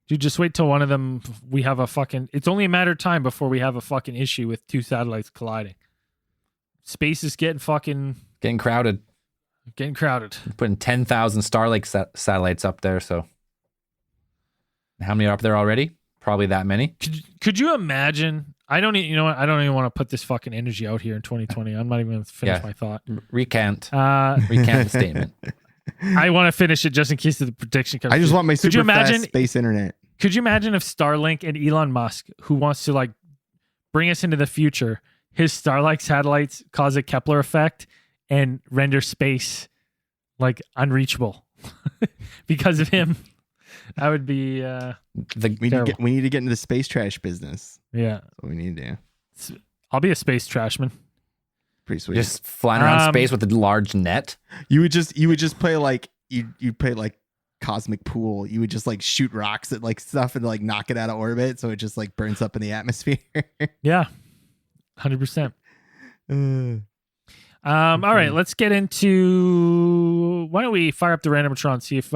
Speaker 4: Dude, just wait till one of them, it's only a matter of time before we have a fucking issue with 2 satellites colliding. Space is getting
Speaker 5: crowded.
Speaker 4: Getting crowded.
Speaker 5: We're putting 10,000 Starlink satellites up there. So how many are up there already? Probably that many.
Speaker 4: Could you imagine? I don't even want to put this fucking energy out here in 2020. I'm not even going to finish my thought.
Speaker 5: Recant the statement.
Speaker 4: I want to finish it just in case the prediction comes.
Speaker 7: I just want my super fast space internet.
Speaker 4: Could you imagine if Starlink and Elon Musk, who wants to like bring us into the future, his Starlink satellites cause a Kepler effect and render space like unreachable because of him? That would be
Speaker 7: we need to get into the space trash business.
Speaker 4: Yeah,
Speaker 7: that's what we need to do.
Speaker 4: I'll be a space trashman.
Speaker 7: Pretty sweet.
Speaker 5: Just flying around space with a large net.
Speaker 7: You would just play like you'd play like cosmic pool. You would just like shoot rocks at like stuff and like knock it out of orbit, so it just like burns up in the atmosphere.
Speaker 4: Yeah, 100%. All right, let's get into. Why don't we fire up the Randomatron? See if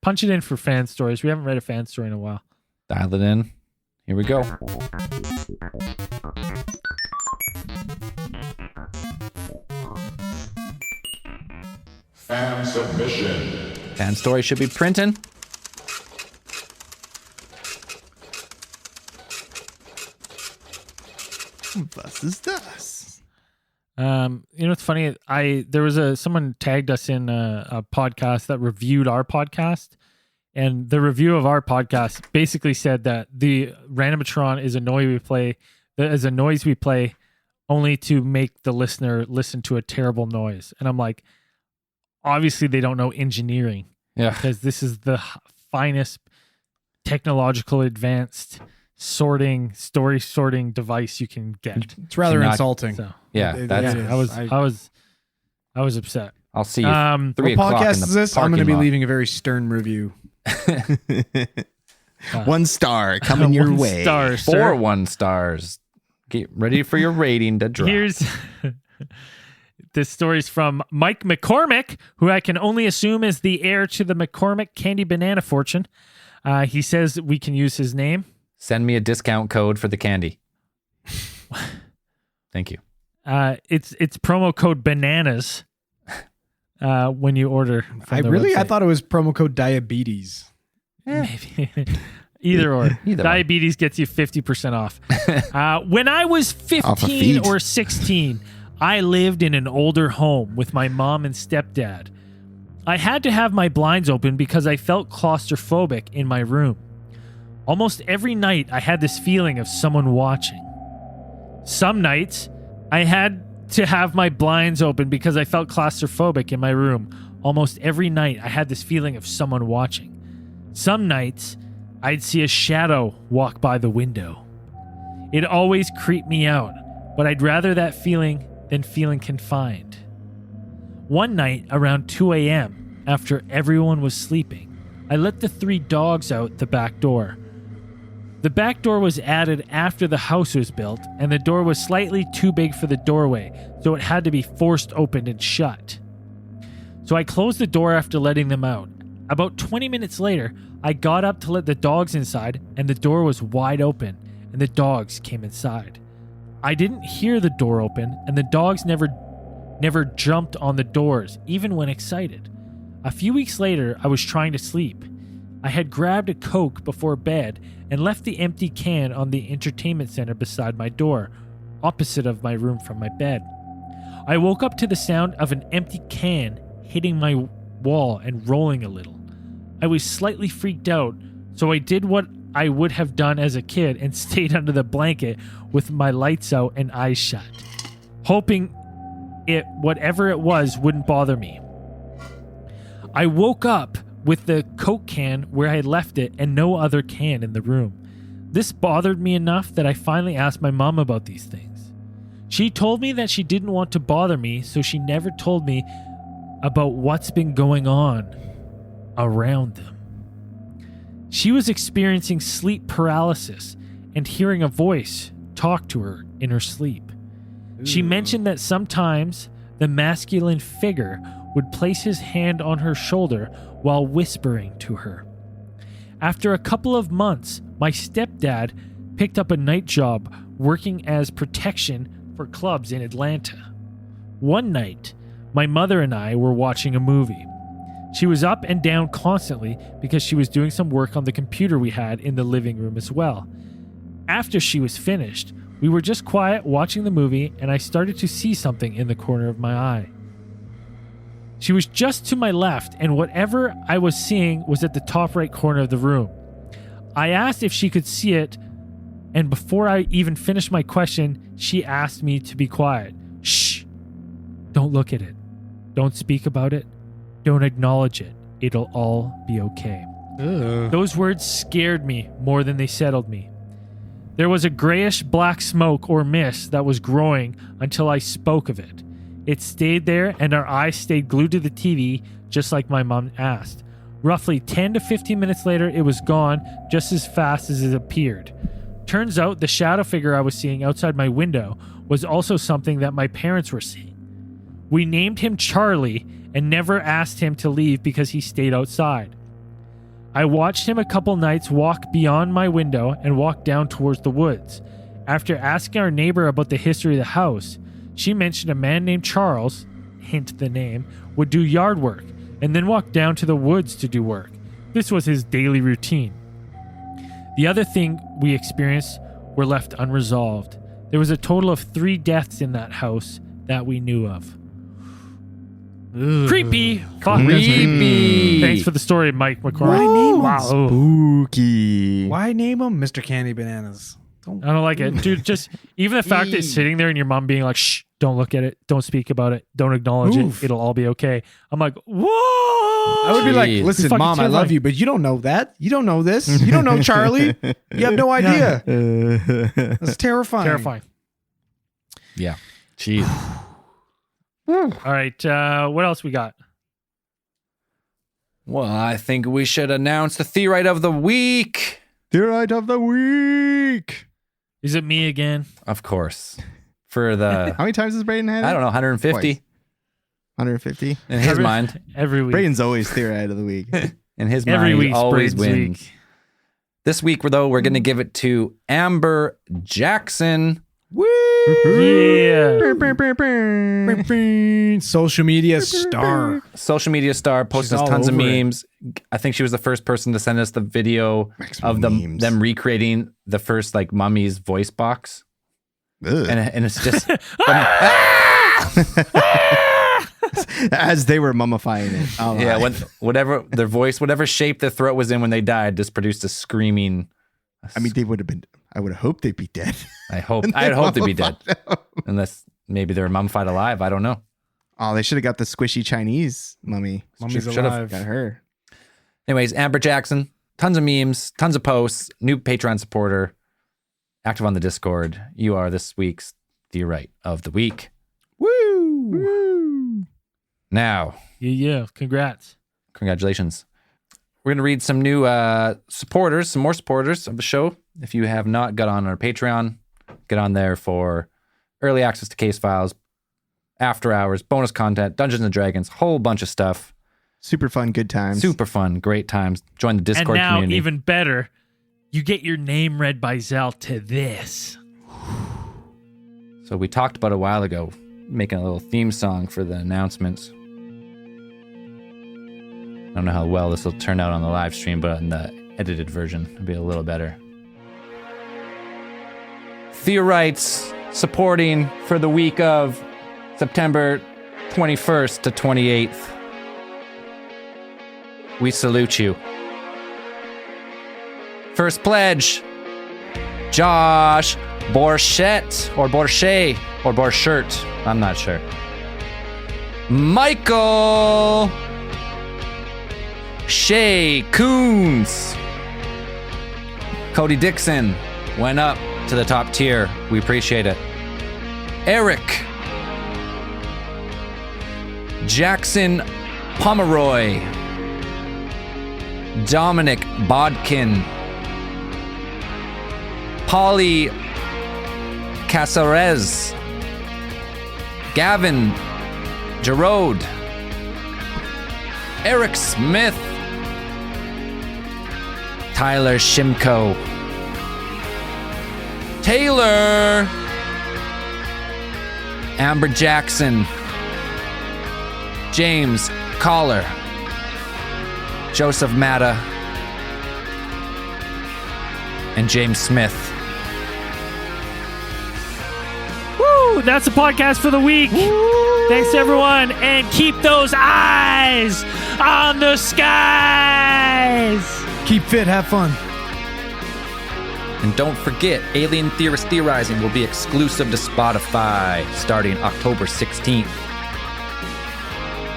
Speaker 4: punch it in for fan stories. We haven't read a fan story in a while.
Speaker 5: Dial it in. Here we go.
Speaker 12: Fan submission.
Speaker 5: Fan story should be printing.
Speaker 7: This is us.
Speaker 4: You know what's funny? There was someone tagged us in a podcast that reviewed our podcast, and the review of our podcast basically said that the randomatron is a noise we play only to make the listener listen to a terrible noise. And I'm like, obviously they don't know engineering.
Speaker 5: Yeah.
Speaker 4: Because this is the finest technological advanced story sorting device you can get.
Speaker 6: It's rather
Speaker 5: Not-
Speaker 6: insulting.
Speaker 4: So
Speaker 5: Yeah, that's.
Speaker 4: I was upset.
Speaker 5: I'll see you.
Speaker 4: Um,
Speaker 5: 3
Speaker 6: What
Speaker 5: o'clock in
Speaker 6: podcast
Speaker 5: the
Speaker 6: is this? I'm going to
Speaker 5: parking
Speaker 6: be
Speaker 5: lot.
Speaker 6: leaving a very stern review.
Speaker 7: 1 star coming your
Speaker 4: 1
Speaker 7: way.
Speaker 4: star,
Speaker 5: 4
Speaker 4: sir.
Speaker 5: 1 stars. Get ready for your rating to drop.
Speaker 4: Here's this story's from Mike McCormick, who I can only assume is the heir to the McCormick candy banana fortune. He says we can use his name.
Speaker 5: Send me a discount code for the candy. Thank you.
Speaker 4: It's promo code bananas when you order. From their
Speaker 6: I
Speaker 4: website.
Speaker 6: thought it was promo code diabetes.
Speaker 4: Maybe. Either or.
Speaker 5: Either one.
Speaker 4: Diabetes gets you 50% off. When I was
Speaker 7: Off a
Speaker 4: 15
Speaker 7: feed.
Speaker 4: or 16, I lived in an older home with my mom and stepdad. I had to have my blinds open because I felt claustrophobic in my room. Almost every night, I had this feeling of someone watching. Some nights, I had to have my blinds open because I felt claustrophobic in my room. Almost every night, I had this feeling of someone watching. Some nights, I'd see a shadow walk by the window. It always creeped me out, but I'd rather that feeling than feeling confined. One night, around 2 a.m., after everyone was sleeping, I let the 3 dogs out the back door. The back door was added after the house was built, and the door was slightly too big for the doorway, so it had to be forced open and shut. So I closed the door after letting them out. About 20 minutes later, I got up to let the dogs inside, and the door was wide open, and the dogs came inside. I didn't hear the door open, and the dogs never jumped on the doors, even when excited. A few weeks later, I was trying to sleep. I had grabbed a Coke before bed and left the empty can on the entertainment center beside my door, opposite of my room from my bed. I woke up to the sound of an empty can hitting my wall and rolling a little. I was slightly freaked out, so I did what I would have done as a kid and stayed under the blanket with my lights out and eyes shut, hoping whatever it was wouldn't bother me. I woke up with the Coke can where I had left it and no other can in the room. This bothered me enough that I finally asked my mom about these things. She told me that she didn't want to bother me, so she never told me about what's been going on around them. She was experiencing sleep paralysis and hearing a voice talk to her in her sleep. She mentioned that sometimes the masculine figure would place his hand on her shoulder while whispering to her. After a couple of months, my stepdad picked up a night job working as protection for clubs in Atlanta. One night, my mother and I were watching a movie. She was up and down constantly because she was doing some work on the computer we had in the living room as well. After she was finished, we were just quiet watching the movie, and I started to see something in the corner of my eye. She was just to my left, and whatever I was seeing was at the top right corner of the room. I asked if she could see it, and before I even finished my question, she asked me to be quiet. Shh! Don't look at it. Don't speak about it. Don't acknowledge it. It'll all be okay. Those words scared me more than they settled me. There was a grayish black smoke or mist that was growing until I spoke of it. It stayed there, and our eyes stayed glued to the TV, just like my mom asked. Roughly 10 to 15 minutes later, it was gone just as fast as it appeared. Turns out the shadow figure I was seeing outside my window was also something that my parents were seeing. We named him Charlie and never asked him to leave because he stayed outside. I watched him a couple nights walk beyond my window and walk down towards the woods. After asking our neighbor about the history of the house, she mentioned a man named Charles, hint the name, would do yard work and then walk down to the woods to do work. This was his daily routine. The other thing we experienced were left unresolved. There was a total of 3 deaths in that house that we knew of. Creepy. Fuck, that's creepy. Thanks for the story, Mike McCormick.
Speaker 6: Why name him?
Speaker 4: Wow.
Speaker 7: Spooky.
Speaker 6: Why name him Mr. Candy Bananas?
Speaker 4: I don't like it. Dude, just even the fact that it's sitting there and your mom being like, shh, don't look at it. Don't speak about it. Don't acknowledge it. It'll all be okay. I'm like, whoa.
Speaker 6: I would be like, listen,
Speaker 4: Fucking
Speaker 6: Mom, I love
Speaker 4: terrifying.
Speaker 6: you, but you don't know that. You don't know this. You don't know Charlie. You have no idea. That's terrifying.
Speaker 4: Terrifying.
Speaker 5: Yeah. Jeez.
Speaker 4: All right. What else we got?
Speaker 5: Well, I think we should announce the Theorite of the Week.
Speaker 7: Theorite of the week.
Speaker 4: Is it me again?
Speaker 5: Of course. For the,
Speaker 7: How many times has Brayden had it?
Speaker 5: I don't know, 150
Speaker 7: Twice. 150.
Speaker 5: in his mind.
Speaker 4: Every week.
Speaker 7: Brayden's always Theorite of the week.
Speaker 5: In his
Speaker 4: Every
Speaker 5: mind,
Speaker 4: week's
Speaker 5: always
Speaker 4: Braden's
Speaker 5: wins.
Speaker 4: week.
Speaker 5: This week, though, we're going to give it to Amber Jackson.
Speaker 4: Yeah.
Speaker 6: Social media star.
Speaker 5: Social media star, posting us
Speaker 6: all
Speaker 5: tons of
Speaker 6: over it.
Speaker 5: memes. I think she was the first person to send us the video of them recreating the first like mummy's voice box.
Speaker 7: Ugh.
Speaker 5: And it's just
Speaker 7: As they were mummifying it. Oh,
Speaker 5: yeah,
Speaker 7: my.
Speaker 5: whatever their voice, whatever shape their throat was in when they died, just produced a screaming.
Speaker 7: I mean, they would have been. I would have hoped they'd be dead.
Speaker 5: I had hoped they'd be dead, unless maybe they were mummified alive. I don't know.
Speaker 7: Oh, they should have got the squishy Chinese mummy.
Speaker 6: Mummy's
Speaker 5: Should've
Speaker 6: alive.
Speaker 7: Got her.
Speaker 5: Anyways, Amber Jackson, tons of memes, tons of posts, new Patreon supporter, active on the Discord. You are this week's Theorite of the Week.
Speaker 7: Woo!
Speaker 5: Now,
Speaker 4: Yeah. Congrats.
Speaker 5: congratulations. We're going to read some new supporters, some more supporters of the show. If you have not got on our Patreon, get on there for early access to case files, after hours, bonus content, Dungeons and Dragons, whole bunch of stuff.
Speaker 7: Super fun, good times.
Speaker 5: Super fun, great times. Join the Discord
Speaker 4: And now,
Speaker 5: community.
Speaker 4: even better, you get your name read by Zell to this.
Speaker 5: So we talked about a while ago, making a little theme song for the announcements. I don't know how well this will turn out on the live stream, but in the edited version, it'll be a little better. Theorites supporting for the week of September 21st to 28th. We salute you. First pledge, Josh Borchett or Borchet or Borchert. I'm not sure. Michael Shay Coons. Cody Dixon went up to the top tier. We appreciate it. Eric Jackson Pomeroy. Dominic Bodkin. Polly Casares. Gavin Jarode. Eric Smith. Tyler Shimko. Taylor. Amber Jackson. James Collar. Joseph Matta. And James Smith.
Speaker 4: Woo! That's the podcast for the week. Thanks, everyone. And keep those eyes on the skies.
Speaker 6: Keep fit, have fun.
Speaker 5: And don't forget, Alien Theorist Theorizing will be exclusive to Spotify starting October 16th.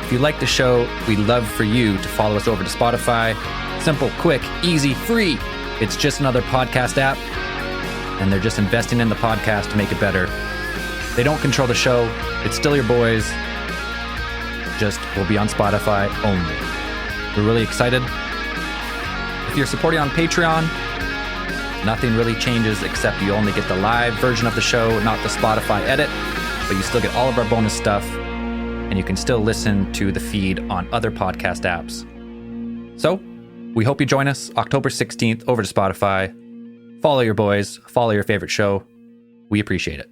Speaker 5: If you like the show, we'd love for you to follow us over to Spotify. Simple, quick, easy, free. It's just another podcast app, and they're just investing in the podcast to make it better. They don't control the show. It's still your boys. Just will be on Spotify only. We're really excited. If you're supporting on Patreon, nothing really changes except you only get the live version of the show, not the Spotify edit, but you still get all of our bonus stuff, and you can still listen to the feed on other podcast apps. So, we hope you join us October 16th over to Spotify. Follow your boys, follow your favorite show. We appreciate it.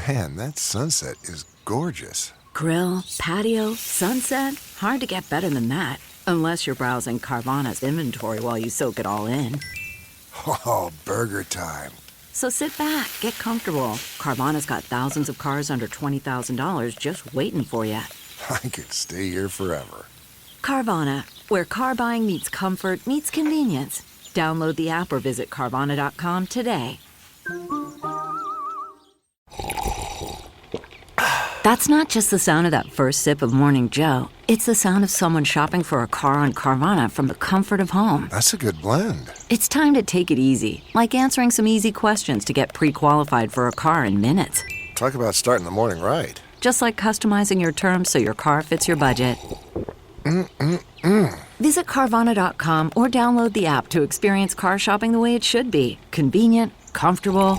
Speaker 1: Man, that sunset is gorgeous.
Speaker 2: Grill, patio, sunset. Hard to get better than that. Unless you're browsing Carvana's inventory while you soak it all in.
Speaker 1: Oh, burger time.
Speaker 2: So sit back, get comfortable. Carvana's got thousands of cars under $20,000 just waiting for you.
Speaker 1: I could stay here forever.
Speaker 2: Carvana, where car buying meets comfort meets convenience. Download the app or visit Carvana.com today. That's not just the sound of that first sip of Morning Joe. It's the sound of someone shopping for a car on Carvana from the comfort of home.
Speaker 1: That's a good blend.
Speaker 2: It's time to take it easy, like answering some easy questions to get pre-qualified for a car in minutes.
Speaker 1: Talk about starting the morning right.
Speaker 2: Just like customizing your terms so your car fits your budget. Visit Carvana.com or download the app to experience car shopping the way it should be. Convenient, comfortable.